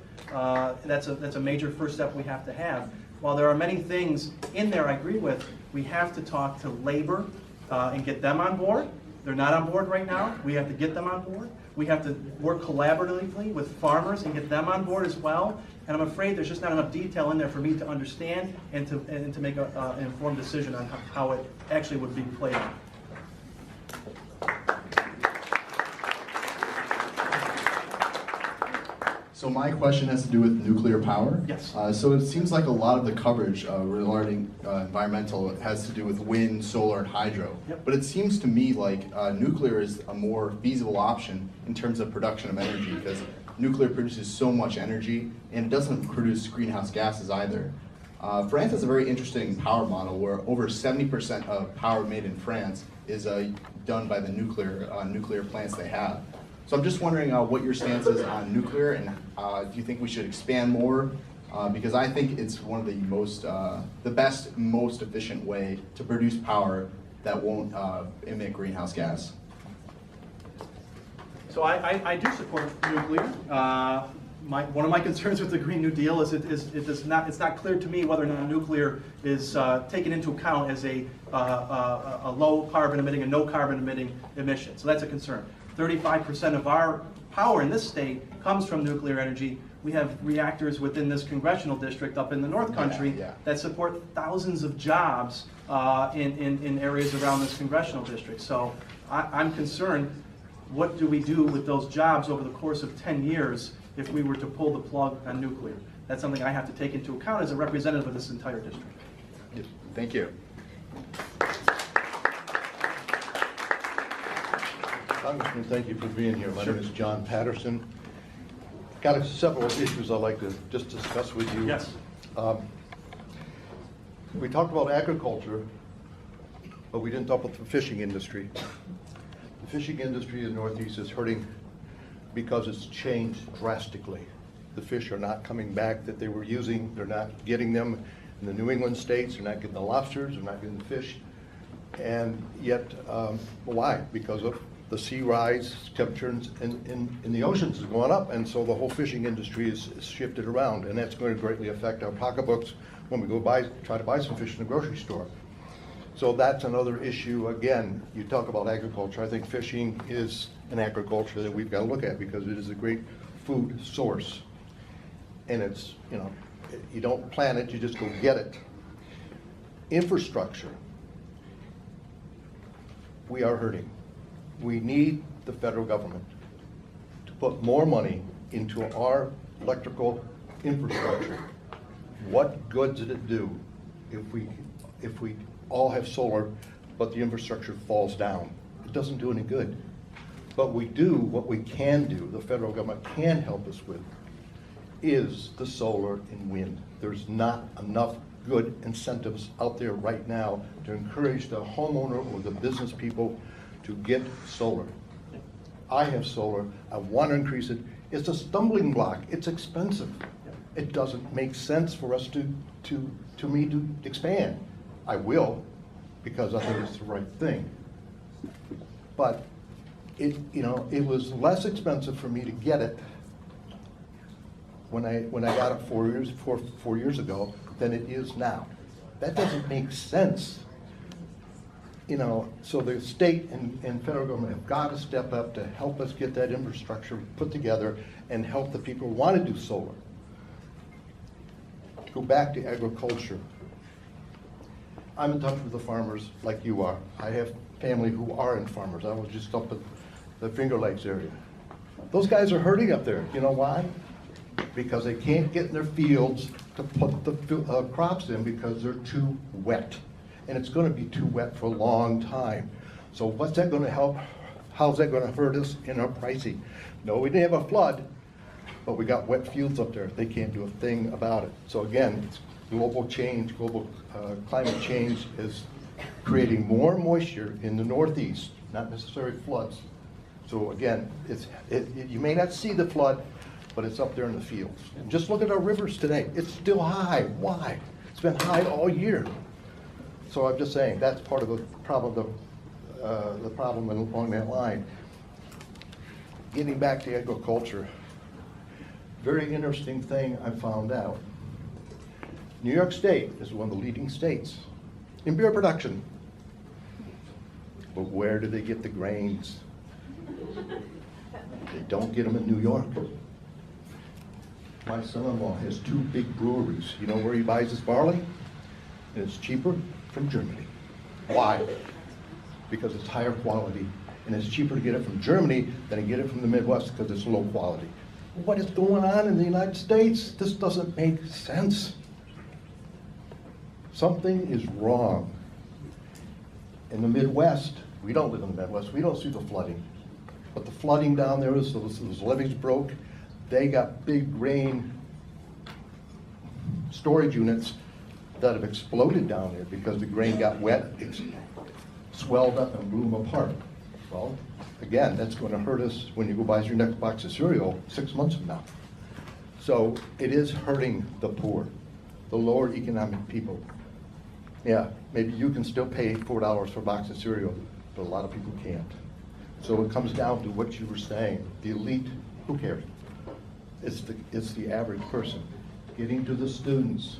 That's a major first step we have to have. While there are many things in there I agree with, we have to talk to labor and get them on board. They're not on board right now. We have to get them on board. We have to work collaboratively with farmers and get them on board as well. And I'm afraid there's just not enough detail in there for me to understand and to make an informed decision on how it actually would be played out. So my question has to do with nuclear power. Yes. So it seems like a lot of the coverage regarding environmental has to do with wind, solar, and hydro. Yep. But it seems to me like nuclear is a more feasible option in terms of production of energy, because nuclear produces so much energy and it doesn't produce greenhouse gases either. France has a very interesting power model where over 70% of power made in France is done by the nuclear plants they have. So I'm just wondering what your stance is on nuclear, and do you think we should expand more? Because I think it's one of the best, most efficient way to produce power that won't emit greenhouse gas. So I do support nuclear. One of my concerns with the Green New Deal is it's not clear to me whether or not nuclear is taken into account as a low carbon emitting and no carbon emitting emission. So that's a concern. 35% of our power in this state comes from nuclear energy. We have reactors within this congressional district up in the North Country that support thousands of jobs in areas around this congressional district. So I'm concerned, what do we do with those jobs over the course of 10 years if we were to pull the plug on nuclear? That's something I have to take into account as a representative of this entire district. Thank you. Congressman, thank you for being here. My name is John Patterson. Got several issues I'd like to just discuss with you. Yes. We talked about agriculture, but we didn't talk about the fishing industry. The fishing industry in the Northeast is hurting because it's changed drastically. The fish are not coming back that they were using. They're not getting them in the New England states. They're not getting the lobsters. They're not getting the fish. And yet, why? Because of the sea rise, temperatures in the oceans is going up, and so the whole fishing industry is shifted around, and that's going to greatly affect our pocketbooks when we go try to buy some fish in the grocery store. So that's another issue. Again, you talk about agriculture. I think fishing is an agriculture that we've got to look at because it is a great food source. And it's, you know, you don't plant it, you just go get it. Infrastructure. We are hurting. We need the federal government to put more money into our electrical infrastructure. What good did it do if we all have solar, but the infrastructure falls down? It doesn't do any good. But we do what we can do, the federal government can help us with, is the solar and wind. There's not enough good incentives out there right now to encourage the homeowner or the business people to get solar. I have solar, I want to increase it. It's a stumbling block, it's expensive. It doesn't make sense for us to me to expand. I will, because I think it's the right thing. But it was less expensive for me to get it when I got it 4 years ago than it is now. That doesn't make sense. You know, so the state and federal government have got to step up to help us get that infrastructure put together and help the people who want to do solar. Go back to agriculture. I'm in touch with the farmers like you are. I have family who are in farmers. I was just up at the Finger Lakes area. Those guys are hurting up there. You know why? Because they can't get in their fields to put the crops in because they're too wet. And it's going to be too wet for a long time. So what's that going to help? How's that going to hurt us in our pricing? No, we didn't have a flood, but we got wet fields up there. They can't do a thing about it. So again, it's global change, global climate change is creating more moisture in the Northeast, not necessarily floods. So again, you may not see the flood, but it's up there in the fields. And just look at our rivers today. It's still high. Why? It's been high all year. So I'm just saying that's part of the problem along that line. Getting back to agriculture, very interesting thing I found out. New York State is one of the leading states in beer production. But where do they get the grains? They don't get them in New York. My son-in-law has 2 big breweries. You know where he buys his barley? And it's cheaper from Germany. Why? Because it's higher quality, and it's cheaper to get it from Germany than to get it from the Midwest because it's low quality. What is going on in the United States? This doesn't make sense. Something is wrong. In the Midwest, we don't live in the Midwest, we don't see the flooding. But the flooding down there, so those levees broke, they got big grain storage units that have exploded down there because the grain got wet, it swelled up and blew them apart. Well, again, that's going to hurt us when you go buy your next box of cereal 6 months from now. So it is hurting the poor, the lower economic people. Yeah, maybe you can still pay $4 for a box of cereal, but a lot of people can't. So it comes down to what you were saying, the elite, who cares? It's the average person. Getting to the students.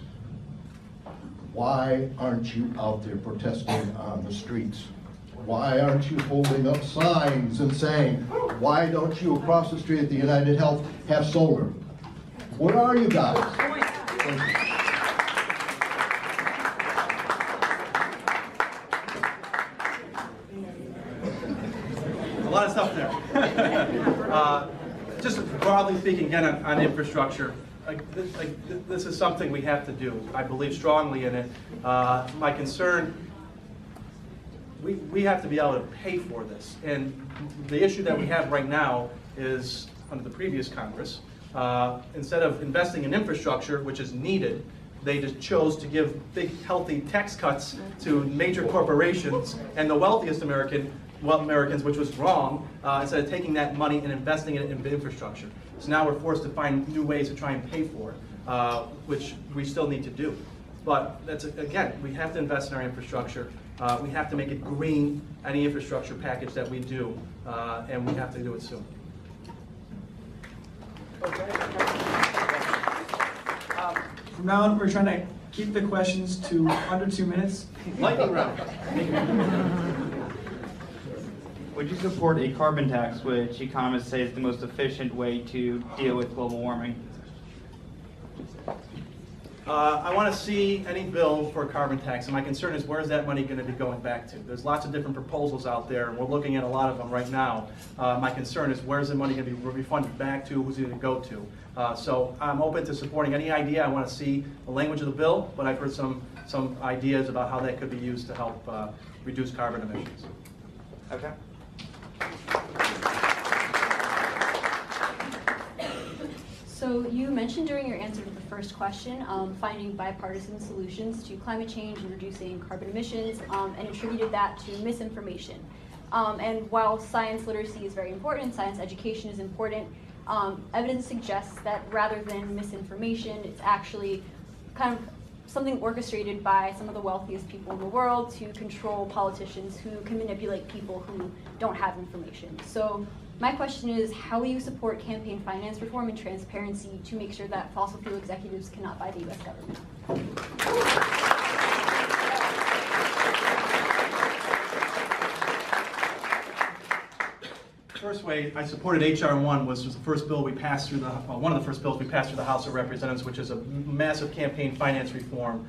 Why aren't you out there protesting on the streets? Why aren't you holding up signs and saying, why don't you across the street at the United Health have solar? What are you guys? Thank you. A lot of stuff there. Just broadly speaking, again, on infrastructure, this is something we have to do. I believe strongly in it. My concern, we have to be able to pay for this. And the issue that we have right now is, under the previous Congress, instead of investing in infrastructure, which is needed, they just chose to give big, healthy tax cuts to major corporations and the wealthiest Americans, which was wrong, instead of taking that money and investing it in infrastructure. So now we're forced to find new ways to try and pay for it, which we still need to do. But that's, again, we have to invest in our infrastructure. We have to make it green, any infrastructure package that we do, and we have to do it soon. From now on, we're trying to keep the questions to under 2 minutes. Lightning round. Would you support a carbon tax, which economists say is the most efficient way to deal with global warming? I want to see any bill for a carbon tax, and my concern is where is that money going to be going back to? There's lots of different proposals out there, and we're looking at a lot of them right now. My concern is where is the money going to be refunded back to, who's it going to go to? So I'm open to supporting any idea. I want to see the language of the bill, but I've heard some ideas about how that could be used to help reduce carbon emissions. Okay. So you mentioned during your answer to the first question, finding bipartisan solutions to climate change and reducing carbon emissions, and attributed that to misinformation. And while science literacy is very important, science education is important, evidence suggests that rather than misinformation, it's actually kind of something orchestrated by some of the wealthiest people in the world to control politicians who can manipulate people who don't have information. So my question is, how will you support campaign finance reform and transparency to make sure that fossil fuel executives cannot buy the US government? First way I supported H.R. 1 was the first bill we passed through one of the first bills we passed through the House of Representatives, which is a massive campaign finance reform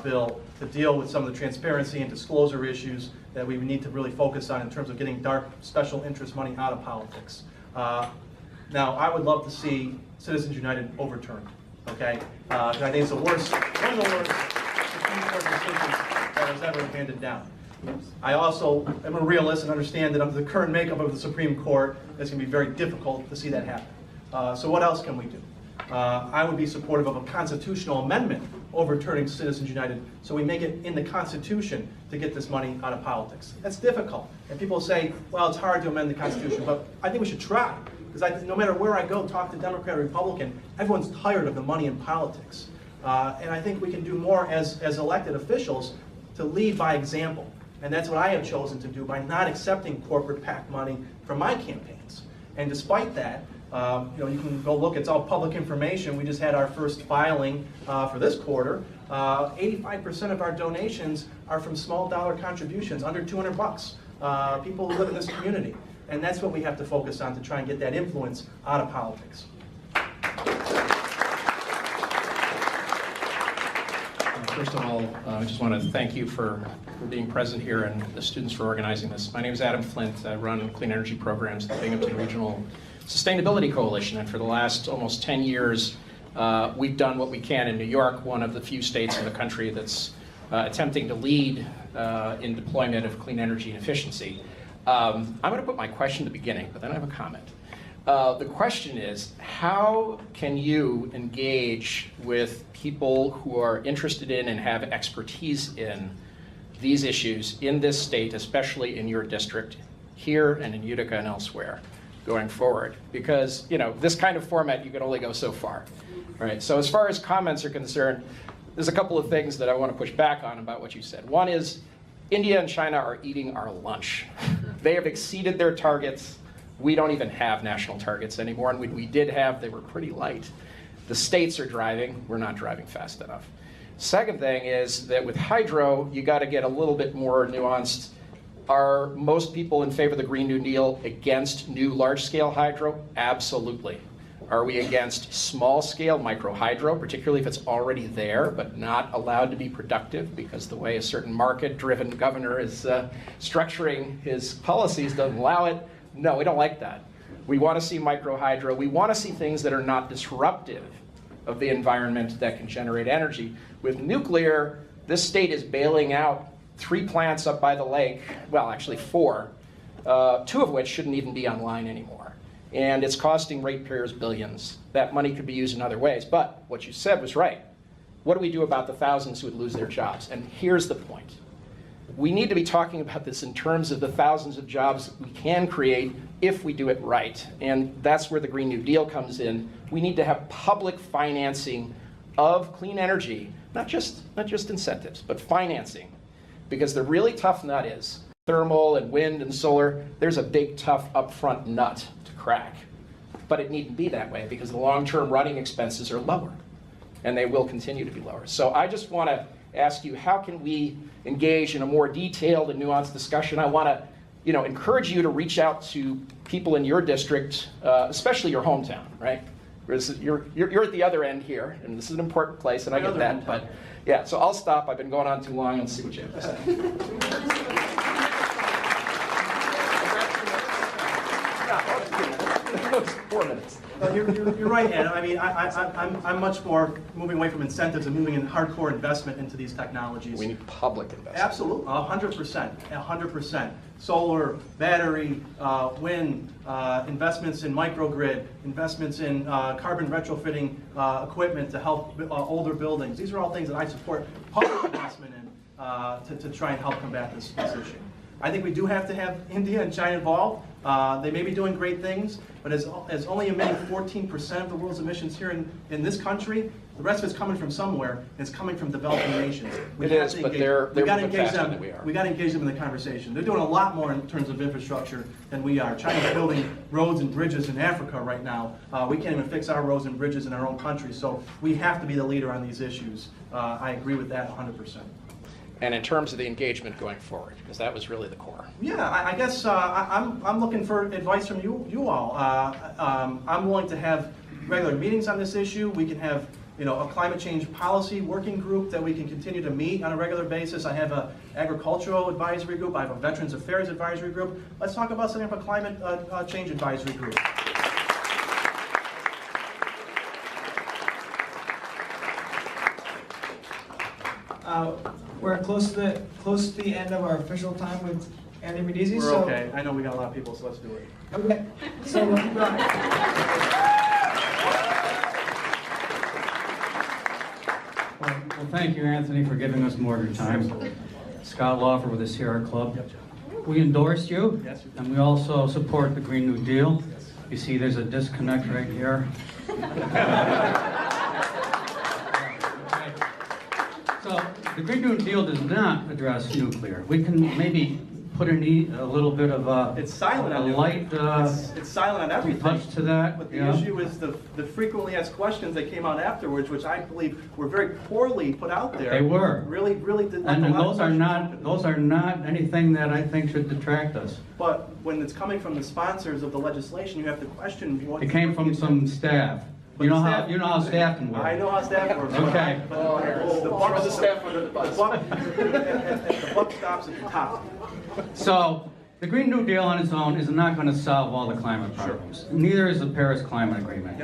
bill to deal with some of the transparency and disclosure issues that we need to really focus on in terms of getting dark special interest money out of politics. Now, I would love to see Citizens United overturned, okay? I think it's one of the worst Supreme Court decisions that was ever handed down. I also am a realist and understand that under the current makeup of the Supreme Court, it's going to be very difficult to see that happen. So what else can we do? I would be supportive of a constitutional amendment overturning Citizens United so we make it in the Constitution to get this money out of politics. That's difficult. And people say, well, it's hard to amend the Constitution, but I think we should try. Because no matter where I go, talk to Democrat or Republican, everyone's tired of the money in politics. And I think we can do more as elected officials to lead by example. And that's what I have chosen to do by not accepting corporate PAC money from my campaigns. And despite that, you can go look, it's all public information. We just had our first filing for this quarter. 85% of our donations are from small dollar contributions, under $200, people who live in this community. And that's what we have to focus on to try and get that influence out of politics. First of all, I just want to thank you for being present here and the students for organizing this. My name is Adam Flint. I run clean energy programs at the Binghamton Regional Sustainability Coalition, and for the last almost 10 years, we've done what we can in New York, one of the few states in the country that's attempting to lead in deployment of clean energy and efficiency. I'm going to put my question at the beginning, but then I have a comment. The question is, how can you engage with people who are interested in and have expertise in these issues in this state, especially in your district, here and in Utica and elsewhere, going forward? Because, this kind of format, you can only go so far, right? So as far as comments are concerned, there's a couple of things that I want to push back on about what you said. One is, India and China are eating our lunch. They have exceeded their targets. We don't even have national targets anymore, and when we did have, they were pretty light. The states are driving, we're not driving fast enough. Second thing is that with hydro, you got to get a little bit more nuanced. Are most people in favor of the Green New Deal against new large-scale hydro? Absolutely. Are we against small-scale microhydro, particularly if it's already there but not allowed to be productive because the way a certain market-driven governor is structuring his policies doesn't allow it? No, we don't like that. We want to see microhydro. We want to see things that are not disruptive of the environment that can generate energy. With nuclear, this state is bailing out 3 plants up by the lake, well, actually 4, 2 of which shouldn't even be online anymore. And it's costing ratepayers billions. That money could be used in other ways. But what you said was right. What do we do about the thousands who would lose their jobs? And here's the point. We need to be talking about this in terms of the thousands of jobs we can create if we do it right. And that's where the Green New Deal comes in. We need to have public financing of clean energy, not just incentives, but financing. Because the really tough nut is thermal and wind and solar. There's a big, tough upfront nut to crack. But it needn't be that way because the long-term running expenses are lower. And they will continue to be lower. So I just want to ask you, how can we engage in a more detailed and nuanced discussion? I want to encourage you to reach out to people in your district, especially your hometown, right? Because you're at the other end here, and this is an important place, and I get that. But yeah, so I'll stop. I've been going on too long and see what you have to say. 4 minutes. You're right, Ed. I mean, I'm much more moving away from incentives and moving in hardcore investment into these technologies. We need public investment. Absolutely, 100%, 100%. Solar, battery, wind, investments in microgrid, investments in carbon retrofitting equipment to help older buildings. These are all things that I support public investment in to try and help combat this issue. I think we do have to have India and China involved. They may be doing great things, but as only emitting 14% of the world's emissions here in this country, the rest of it's coming from somewhere, and it's coming from developing nations. We got to engage them. We got to engage them in the conversation. They're doing a lot more in terms of infrastructure than we are. China's building roads and bridges in Africa right now. We can't even fix our roads and bridges in our own country, so we have to be the leader on these issues. I agree with that 100%. And in terms of the engagement going forward, because that was really the core. Yeah, I guess I'm looking for advice from you all. I'm willing to have regular meetings on this issue. We can have a climate change policy working group that we can continue to meet on a regular basis. I have an agricultural advisory group. I have a Veterans Affairs advisory group. Let's talk about setting up a climate change advisory group. We're close to the end of our official time with Andy Brindisi. We're okay. I know we got a lot of people, so let's do it. Okay. So Well, thank you, Anthony, for giving us more of your time. Scott Lawfer with the Sierra Club. We endorsed you, and we also support the Green New Deal. You see there's a disconnect right here. So the Green New Deal does not address nuclear. We can maybe put a little bit of a, it's silent on light it's silent on everything. Touch to that. But the issue is the frequently asked questions that came out afterwards, which I believe were very poorly put out there. They were. Really did. And those are not anything that I think should detract us. But when it's coming from the sponsors of the legislation, you have to question what. It came from some staff. You know how staff can work. I know how staff works. Okay. The buck stops at the top. So the Green New Deal on its own is not going to solve all the climate problems. Neither is the Paris Climate Agreement.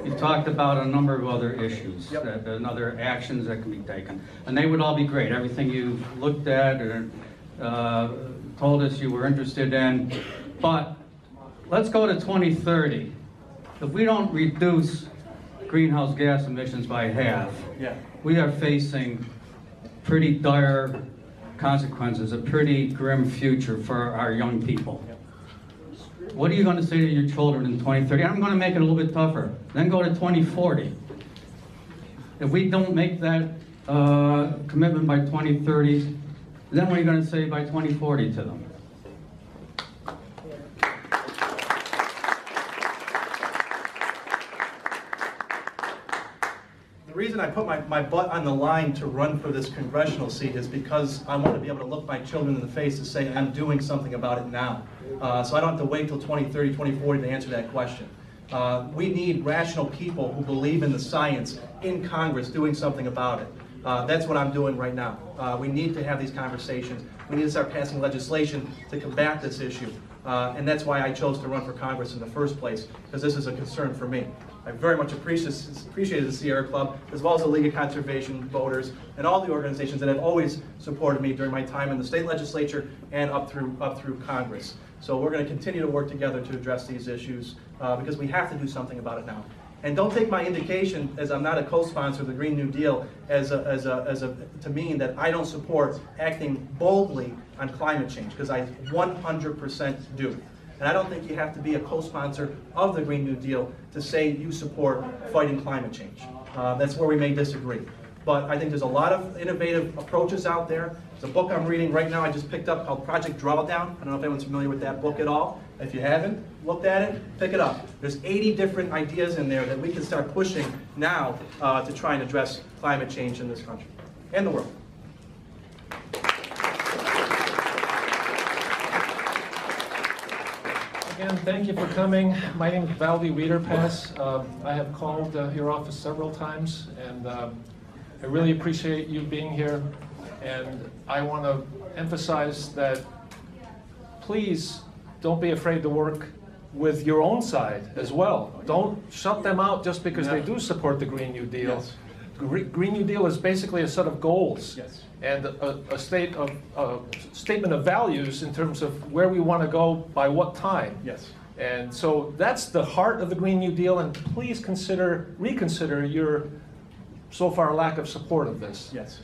You've talked about a number of other issues and other actions that can be taken. And they would all be great. Everything you've looked at or told us you were interested in. But let's go to 2030. If we don't reduce greenhouse gas emissions by half, we are facing pretty dire consequences, a pretty grim future for our young people. What are you going to say to your children in 2030? I'm going to make it a little bit tougher. Then go to 2040. If we don't make that commitment by 2030, then what are you going to say by 2040 to them? The reason I put my butt on the line to run for this congressional seat is because I want to be able to look my children in the face and say I'm doing something about it now. So I don't have to wait till 2030, 2040 to answer that question. We need rational people who believe in the science in Congress doing something about it. That's what I'm doing right now. We need to have these conversations. We need to start passing legislation to combat this issue. And that's why I chose to run for Congress in the first place, because this is a concern for me. I very much appreciated the Sierra Club, as well as the League of Conservation Voters, and all the organizations that have always supported me during my time in the state legislature and up through Congress. So we're going to continue to work together to address these issues, because we have to do something about it now. And don't take my indication, as I'm not a co-sponsor of the Green New Deal, to mean that I don't support acting boldly on climate change, because I 100% do. And I don't think you have to be a co-sponsor of the Green New Deal to say you support fighting climate change. That's where we may disagree. But I think there's a lot of innovative approaches out there. There's a book I'm reading right now I just picked up called Project Drawdown. I don't know if anyone's familiar with that book at all. If you haven't looked at it, pick it up. There's 80 different ideas in there that we can start pushing now to try and address climate change in this country and the world. Again, thank you for coming. My name is Valdi Wiederpass. I have called your office several times, and I really appreciate you being here. And I want to emphasize that please don't be afraid to work with your own side as well. Don't shut them out just because they do support the Green New Deal. Yes. Green New Deal is basically a set of goals. Yes. And a statement of values in terms of where we want to go by what time. Yes. And so that's the heart of the Green New Deal, and please reconsider your so far lack of support of this. Yes.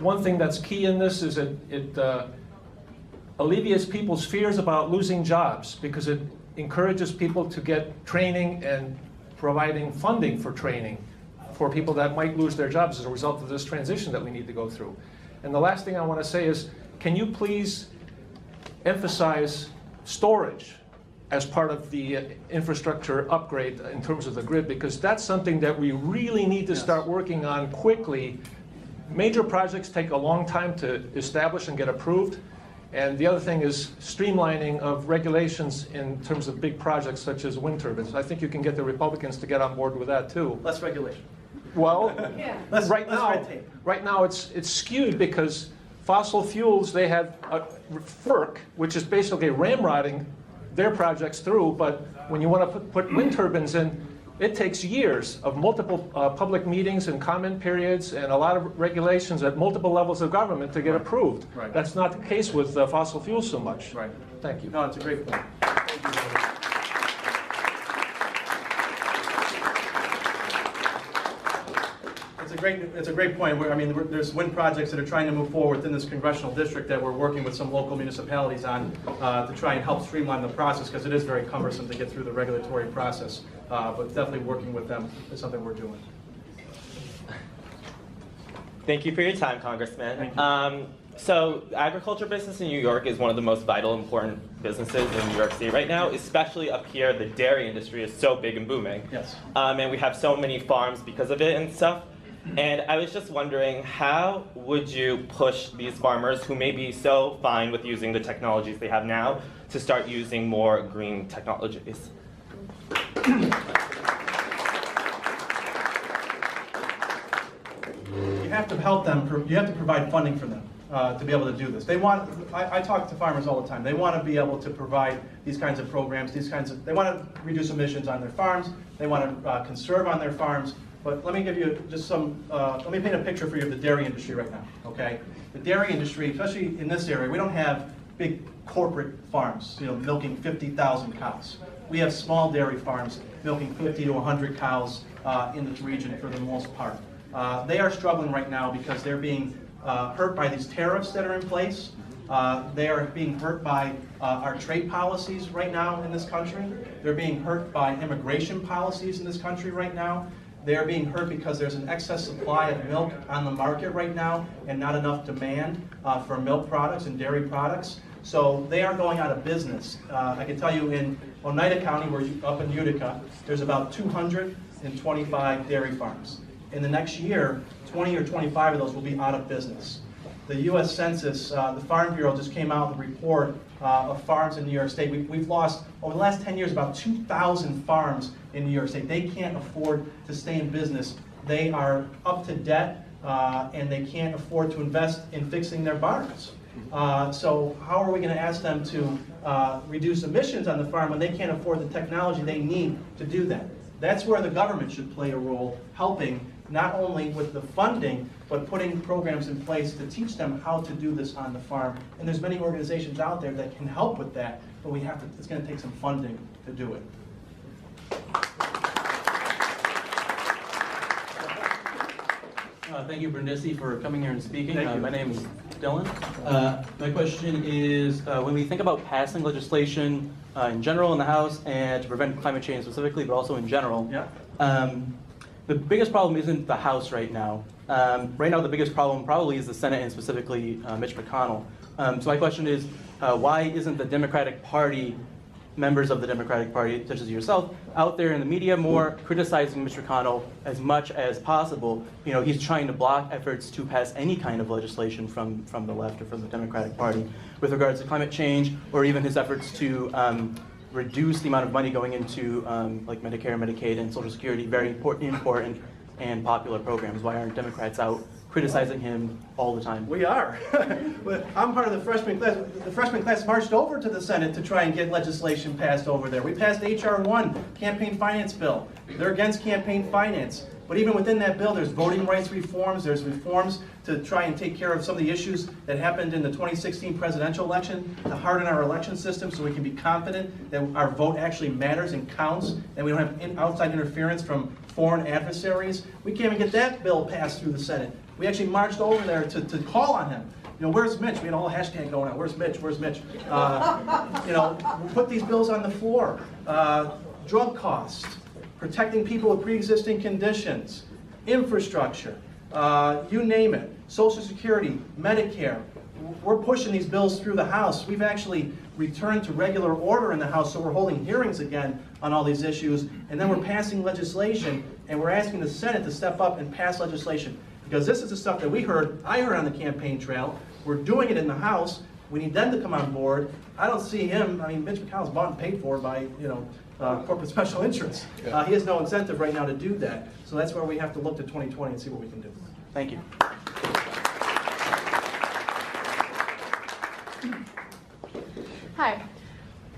One thing that's key in this is that it alleviates people's fears about losing jobs, because it encourages people to get training and providing funding for training for people that might lose their jobs as a result of this transition that we need to go through. And the last thing I want to say is, can you please emphasize storage as part of the infrastructure upgrade in terms of the grid, because that's something that we really need to start working on quickly. Major projects take a long time to establish and get approved. And the other thing is streamlining of regulations in terms of big projects such as wind turbines. I think you can get the Republicans to get on board with that too. Less regulation. Well, right now it's skewed because fossil fuels, they have FERC, which is basically ramrodding their projects through, but when you want to put wind turbines in, it takes years of multiple public meetings and comment periods and a lot of regulations at multiple levels of government to get approved. Right. That's not the case with fossil fuels so much. Right. Thank you. No, it's a great point. It's a great point. I mean, there's wind projects that are trying to move forward within this congressional district that we're working with some local municipalities on to try and help streamline the process, because it is very cumbersome to get through the regulatory process. But definitely working with them is something we're doing. Thank you for your time, Congressman. So agriculture business in New York is one of the most vital, important businesses in New York City right now, especially up here. The dairy industry is so big and booming. Yes. And we have so many farms because of it and stuff. And I was just wondering, how would you push these farmers who may be so fine with using the technologies they have now to start using more green technologies? You have to help them, you have to provide funding for them to be able to do this. I talk to farmers all the time. They want to be able to provide these kinds of programs, they want to reduce emissions on their farms, they want to conserve on their farms. But let me give you just let me paint a picture for you of the dairy industry right now, okay? The dairy industry, especially in this area, we don't have big corporate farms, milking 50,000 cows. We have small dairy farms milking 50 to 100 cows in this region for the most part. They are struggling right now because they're being hurt by these tariffs that are in place. They are being hurt by our trade policies right now in this country. They're being hurt by immigration policies in this country right now. They are being hurt because there's an excess supply of milk on the market right now and not enough demand for milk products and dairy products. So they are going out of business. I can tell you in Oneida County, up in Utica, there's about 225 dairy farms. In the next year, 20 or 25 of those will be out of business. The U.S. Census, the Farm Bureau just came out with a report of farms in New York State. We've lost, over the last 10 years, about 2,000 farms in New York State. They can't afford to stay in business. They are up to debt, and they can't afford to invest in fixing their barns. So how are we going to ask them to reduce emissions on the farm when they can't afford the technology they need to do that? That's where the government should play a role, helping not only with the funding, but putting programs in place to teach them how to do this on the farm. And there's many organizations out there that can help with that, but we have to, it's going to take some funding to do it. Thank you, Brindisi, for coming here and speaking. Thank you. My name is Dylan. My question is, when we think about passing legislation in general in the House and to prevent climate change specifically, but also in general, the biggest problem isn't the House right now. Right now, the biggest problem probably is the Senate and specifically Mitch McConnell. So my question is, why isn't the Democratic Party, members of the Democratic Party, such as yourself, out there in the media more criticizing Mitch McConnell as much as possible? You know, he's trying to block efforts to pass any kind of legislation from the left or from the Democratic Party with regards to climate change, or even his efforts to reduce the amount of money going into like Medicare, Medicaid, and Social Security, very important and popular programs. Why aren't Democrats out criticizing him all the time? We are. But I'm part of the freshman class. The freshman class marched over to the Senate to try and get legislation passed over there. We passed H.R. 1, campaign finance bill. They're against campaign finance. But even within that bill, there's voting rights reforms. There's reforms to try and take care of some of the issues that happened in the 2016 presidential election, to harden our election system so we can be confident that our vote actually matters and counts, and we don't have outside interference from foreign adversaries. We can't even get that bill passed through the Senate. We actually marched over there to call on him. You know, where's Mitch? We had a whole hashtag going on. Where's Mitch? Where's Mitch? You know, we put these bills on the floor. Drug costs, protecting people with pre-existing conditions, infrastructure, you name it, Social Security, Medicare. We're pushing these bills through the House. We've actually returned to regular order in the House, so we're holding hearings again on all these issues, and then we're passing legislation, and we're asking the Senate to step up and pass legislation. Because this is the stuff that I heard on the campaign trail. We're doing it in the House. We need them to come on board. I don't see him, I mean, Mitch McConnell's bought and paid for by, you know, corporate special interests. He has no incentive right now to do that. So that's where we have to look to 2020 and see what we can do. Thank you. Hi.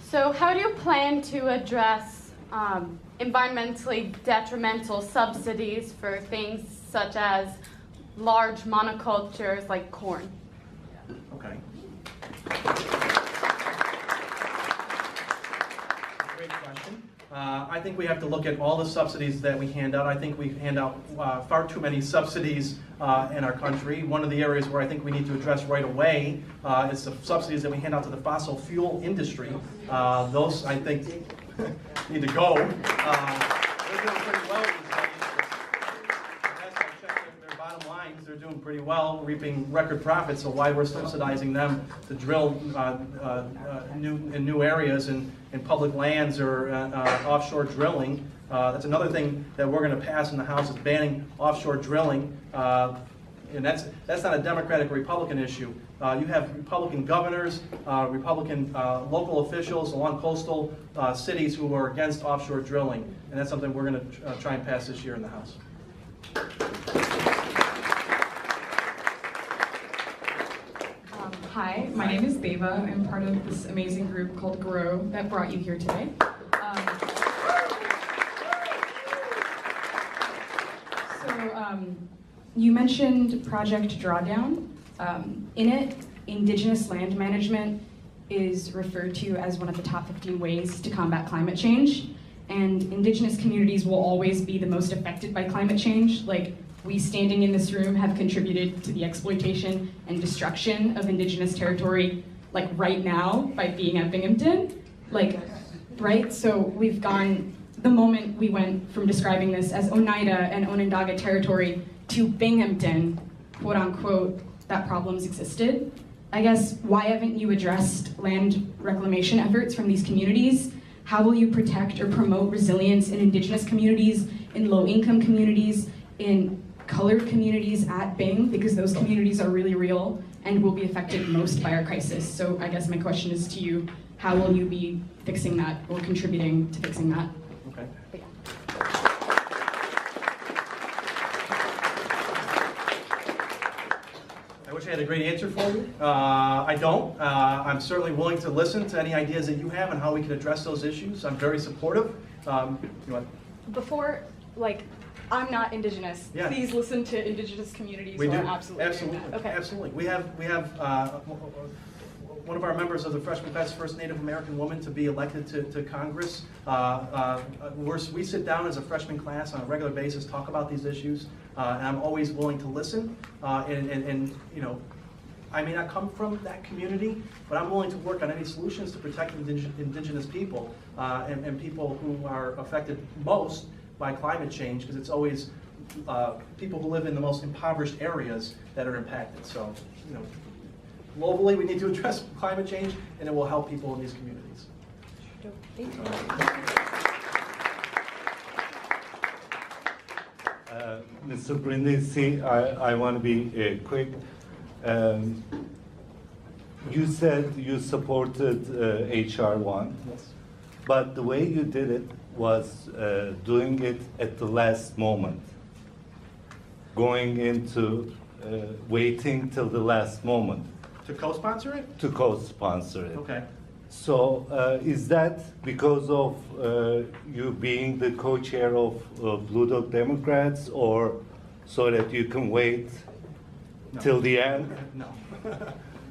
So how do you plan to address environmentally detrimental subsidies for things such as large monocultures like corn? Okay. Great question. I think we have to look at all the subsidies that we hand out. I think we hand out far too many subsidies in our country. One of the areas where I think we need to address right away is the subsidies that we hand out to the fossil fuel industry. Those, I think, need to go. They're doing pretty well these days. Last I checked their bottom lines, they're doing pretty well, reaping record profits, so why we're subsidizing them to drill in new areas in public lands or offshore drilling. That's another thing that we're going to pass in the House, is banning offshore drilling. And that's not a Democratic or Republican issue. You have Republican governors, Republican local officials along coastal cities who are against offshore drilling. And that's something we're going to try and pass this year in the House. Hi, my name is Vera. I'm part of this amazing group called Grow that brought you here today. You mentioned Project Drawdown. In it, Indigenous land management is referred to as one of the top 15 ways to combat climate change. And Indigenous communities will always be the most affected by climate change. Like, we standing in this room have contributed to the exploitation and destruction of Indigenous territory, like right now, by being at Binghamton. Like, right? So we've gone, the moment we went from describing this as Oneida and Onondaga territory to Binghamton, quote unquote, that problems existed. I guess, why haven't you addressed land reclamation efforts from these communities? How will you protect or promote resilience in Indigenous communities, in low-income communities, in colored communities at Bing, because those communities are really real, and will be affected most by our crisis. So I guess my question is to you, how will you be fixing that or contributing to fixing that? Okay. I wish I had a great answer for you. I don't. I'm certainly willing to listen to any ideas that you have on how we can address those issues. I'm very supportive. You want? Before, like, I'm not Indigenous. Yeah. Please listen to Indigenous communities We who do. are absolutely doing Absolutely. that. Okay. Absolutely. We have one of our members of the freshman class, first Native American woman to be elected to Congress. We sit down as a freshman class on a regular basis, talk about these issues, and I'm always willing to listen. And you know, I may not come from that community, but I'm willing to work on any solutions to protect indigenous people and people who are affected most by climate change, because it's always people who live in the most impoverished areas that are impacted. So, you know, globally we need to address climate change, and it will help people in these communities. Mr. Brindisi, I want to be quick. You said you supported HR 1, yes, but the way you did it was doing it at the last moment, going into waiting till the last moment. To co-sponsor it? To co-sponsor it. Okay. So is that because of you being the co-chair of Blue Dog Democrats, or so that you can wait till the end? No.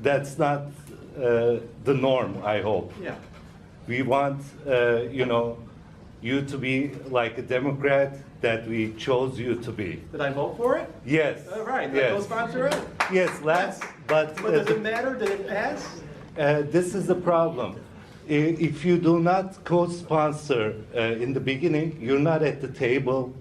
That's not the norm, I hope. Yeah. We want, you know, you to be like a Democrat that we chose you to be. Did I vote for it? Yes. All right. Did Yes. I co-sponsor it? Yes, but does it matter? Did it pass? This is the problem. If you do not co-sponsor in the beginning, you're not at the table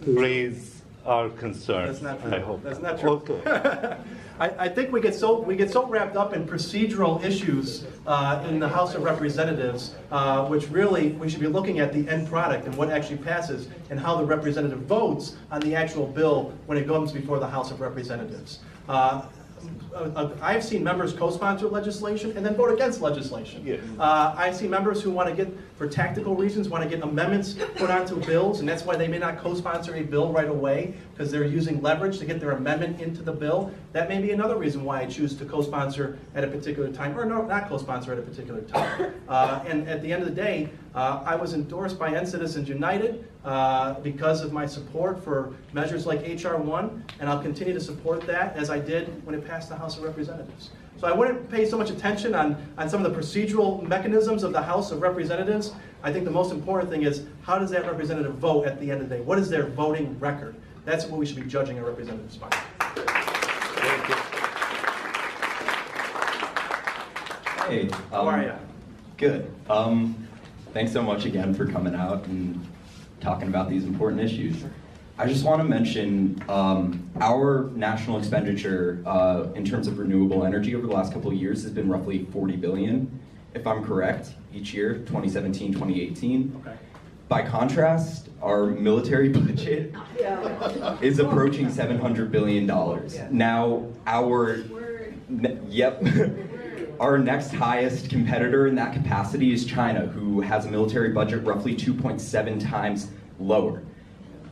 to raise our concerns. That's not true. I hope. That's not true. Okay. I think we get so wrapped up in procedural issues in the House of Representatives, which really we should be looking at the end product and what actually passes and how the representative votes on the actual bill when it comes before the House of Representatives. I've seen members co-sponsor legislation and then vote against legislation. Yes. I've seen members who want to get, for tactical reasons, want to get amendments put onto bills, and that's why they may not co-sponsor a bill right away, because they're using leverage to get their amendment into the bill. That may be another reason why I choose to co-sponsor at a particular time, or no, not co-sponsor at a particular time. And at the end of the day, I was endorsed by End Citizens United because of my support for measures like HR 1, and I'll continue to support that as I did when it passed the House of Representatives. So I wouldn't pay so much attention on some of the procedural mechanisms of the House of Representatives. I think the most important thing is, how does that representative vote at the end of the day? What is their voting record? That's what we should be judging a representatives by. Thank you. Hey, How are you? Good. Thanks so much again for coming out and talking about these important issues. I just want to mention our national expenditure in terms of renewable energy over the last couple of years has been roughly 40 billion, if I'm correct, each year, 2017, 2018. Okay. By contrast, our military budget is approaching $700 billion. Now, our next highest competitor in that capacity is China, who has a military budget roughly 2.7 times lower.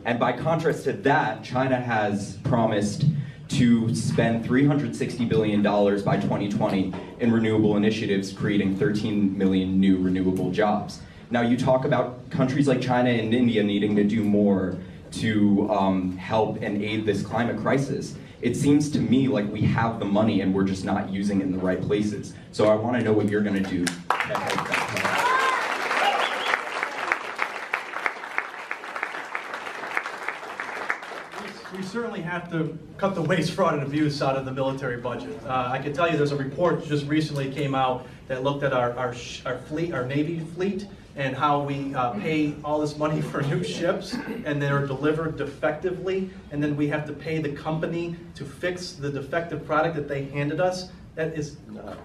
And by contrast to that, China has promised to spend $360 billion by 2020 in renewable initiatives, creating 13 million new renewable jobs. Now, you talk about countries like China and India needing to do more to help and aid this climate crisis. It seems to me like we have the money and we're just not using it in the right places. So I want to know what you're going to do to help that. We certainly have to cut the waste, fraud, and abuse out of the military budget. I can tell you there's a report just recently came out that looked at our fleet, our Navy fleet, and how we pay all this money for new ships, and they're delivered defectively, and then we have to pay the company to fix the defective product that they handed us. That is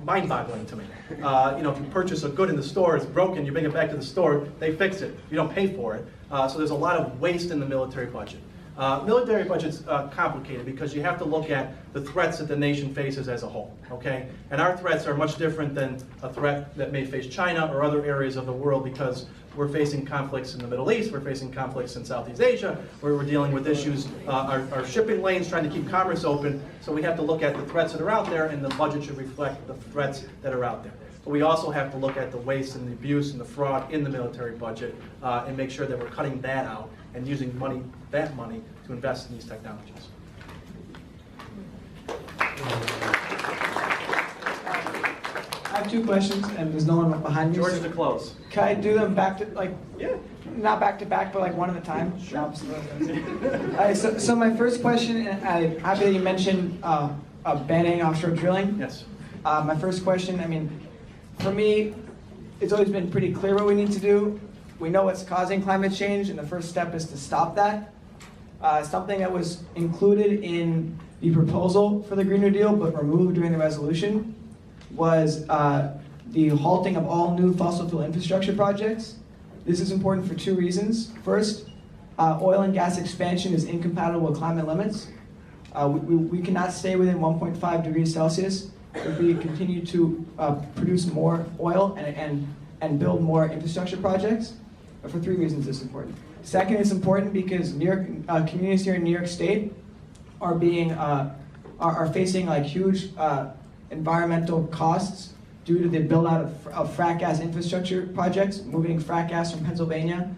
mind-boggling to me. You know, if you purchase a good in the store, it's broken, you bring it back to the store, they fix it. You don't pay for it. So there's a lot of waste in the military budget. Military budget's complicated because you have to look at the threats that the nation faces as a whole, okay? And our threats are much different than a threat that may face China or other areas of the world because we're facing conflicts in the Middle East, we're facing conflicts in Southeast Asia, where we're dealing with issues, our shipping lanes, trying to keep commerce open, so we have to look at the threats that are out there, and the budget should reflect the threats that are out there. But we also have to look at the waste and the abuse and the fraud in the military budget and make sure that we're cutting that out and using that money to invest in these technologies. I have two questions, and there's no one behind me. George, so to close. Can I do them back to, Yeah. not back to back, but like one at a time? Sure. No, all right, so my first question, and I'm happy that you mentioned banning offshore drilling. Yes. My first question, I mean, for me, it's always been pretty clear what we need to do. We know what's causing climate change, and the first step is to stop that. Something that was included in the proposal for the Green New Deal, but removed during the resolution, was the halting of all new fossil fuel infrastructure projects. This is important for two reasons. First, oil and gas expansion is incompatible with climate limits. We cannot stay within 1.5 degrees Celsius if we continue to produce more oil and build more infrastructure projects. But for three reasons it's important. Second, it's important because New York communities here in New York State are facing like huge environmental costs due to the build out of frack gas infrastructure projects, moving frack gas from Pennsylvania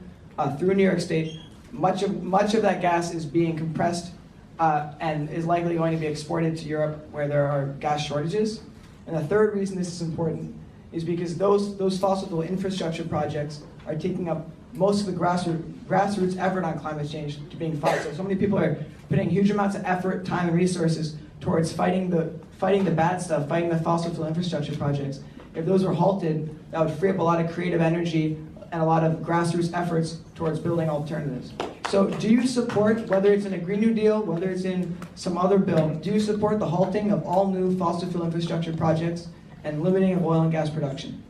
through New York State. Much of that gas is being compressed and is likely going to be exported to Europe where there are gas shortages. And the third reason this is important is because those fossil fuel infrastructure projects are taking up most of the grassroots effort on climate change to being fought. So many people are putting huge amounts of effort, time, and resources towards fighting the bad stuff, fighting the fossil fuel infrastructure projects. If those were halted, that would free up a lot of creative energy and a lot of grassroots efforts towards building alternatives. So do you support, whether it's in a Green New Deal, whether it's in some other bill, do you support the halting of all new fossil fuel infrastructure projects and limiting of oil and gas production?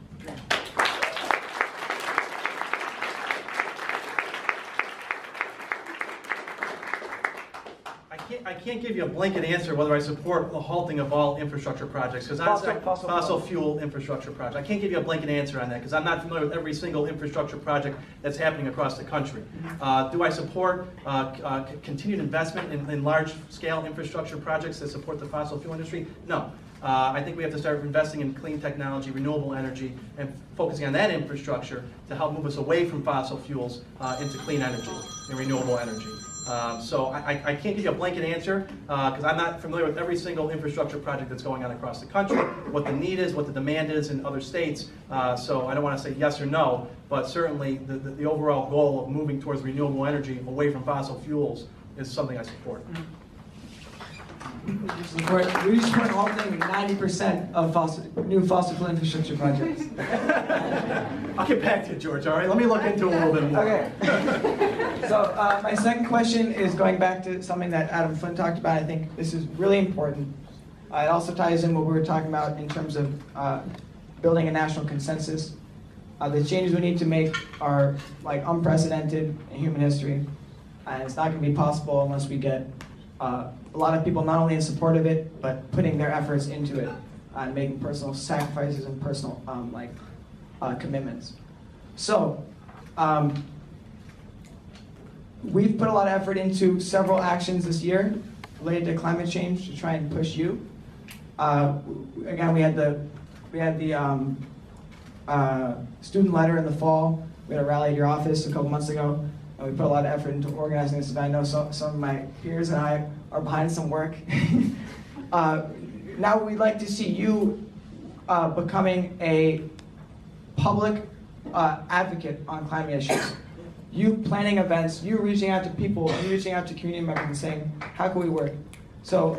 I can't give you a blanket answer whether I support the halting of all infrastructure projects, because fossil fuel infrastructure projects. I can't give you a blanket answer on that because I'm not familiar with every single infrastructure project that's happening across the country. Do I support continued investment in large-scale infrastructure projects that support the fossil fuel industry? No. I think we have to start investing in clean technology, renewable energy, and focusing on that infrastructure to help move us away from fossil fuels into clean energy and renewable energy. So I can't give you a blanket answer because I'm not familiar with every single infrastructure project that's going on across the country, what the need is, what the demand is in other states. So I don't want to say yes or no, but certainly the overall goal of moving towards renewable energy away from fossil fuels is something I support. We support halting 90% of new fossil fuel infrastructure projects. I'll get back to you, George, all right? Let me look into it a little bit more. Okay. So my second question is going back to something that Adam Flint talked about. I think this is really important. It also ties in what we were talking about in terms of building a national consensus. The changes we need to make are like unprecedented in human history, and it's not going to be possible unless we get a lot of people not only in support of it, but putting their efforts into it and making personal sacrifices and personal commitments. So we've put a lot of effort into several actions this year related to climate change to try and push you. Again, we had the student letter in the fall. We had a rally at your office a couple months ago. And we put a lot of effort into organizing this event. I know some of my peers and I are behind some work. Now we'd like to see you becoming a public advocate on climate issues. You planning events, you reaching out to people, you reaching out to community members and saying, how can we work? So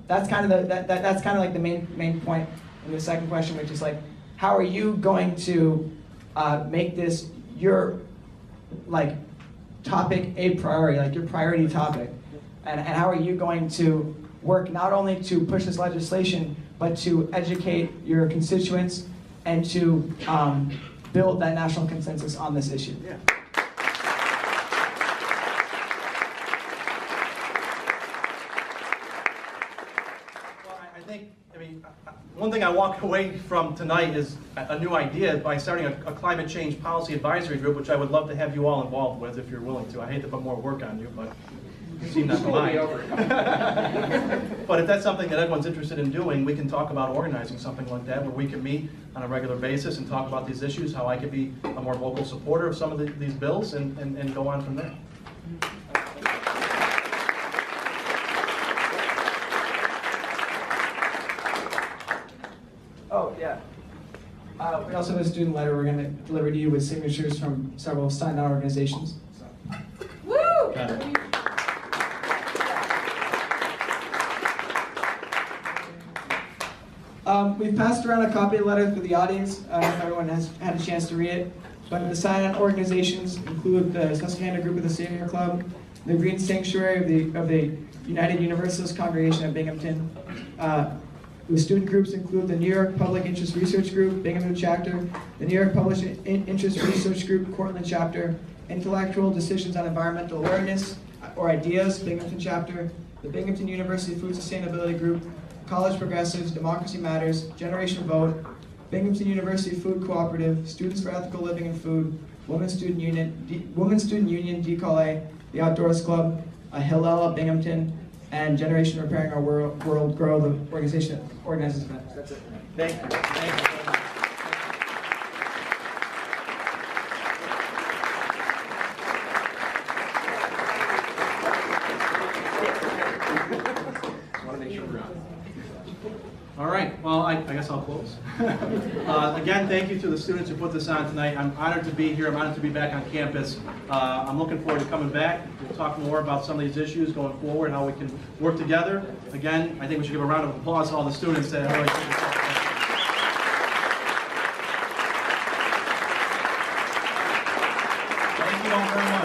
that's kind of that's kind of like the main point in the second question, which is like, how are you going to make this your topic a priority, like your priority topic? And how are you going to work not only to push this legislation, but to educate your constituents and to build that national consensus on this issue? Yeah. thing I walk away from tonight is a new idea by starting a climate change policy advisory group, which I would love to have you all involved with if you're willing to. I hate to put more work on you, but you seem not to mind. But if that's something that everyone's interested in doing, we can talk about organizing something like that, where we can meet on a regular basis and talk about these issues, how I could be a more vocal supporter of some of these bills, and go on from there. Oh, yeah. We also have a student letter we're going to deliver to you with signatures from several signed-on organizations. Woo! We've passed around a copy of the letter for the audience. I don't know if everyone has had a chance to read it. But the sign-on organizations include the Susquehanna Group of the Senior Club, the Green Sanctuary of the United Universalist Congregation of Binghamton. The student groups include the New York Public Interest Research Group, Binghamton Chapter, the New York Public Interest Research Group, Cortland Chapter, Intellectual Decisions on Environmental Awareness or Ideas, Binghamton Chapter, the Binghamton University Food Sustainability Group, College Progressives, Democracy Matters, Generation Vote, Binghamton University Food Cooperative, Students for Ethical Living and Food, Women's Student Union, ECOLOGICAL, the Outdoors Club, Hillel Binghamton, and Generation Repairing Our World Grow, the organization that organizes events. That's it. Thank you. Thank you. All right, well, I guess I'll close. Again, thank you to the students who put this on tonight. I'm honored to be here. I'm honored to be back on campus. I'm looking forward to coming back. We'll talk more about some of these issues going forward, how we can work together. Again, I think we should give a round of applause to all the students that really thank you all very much.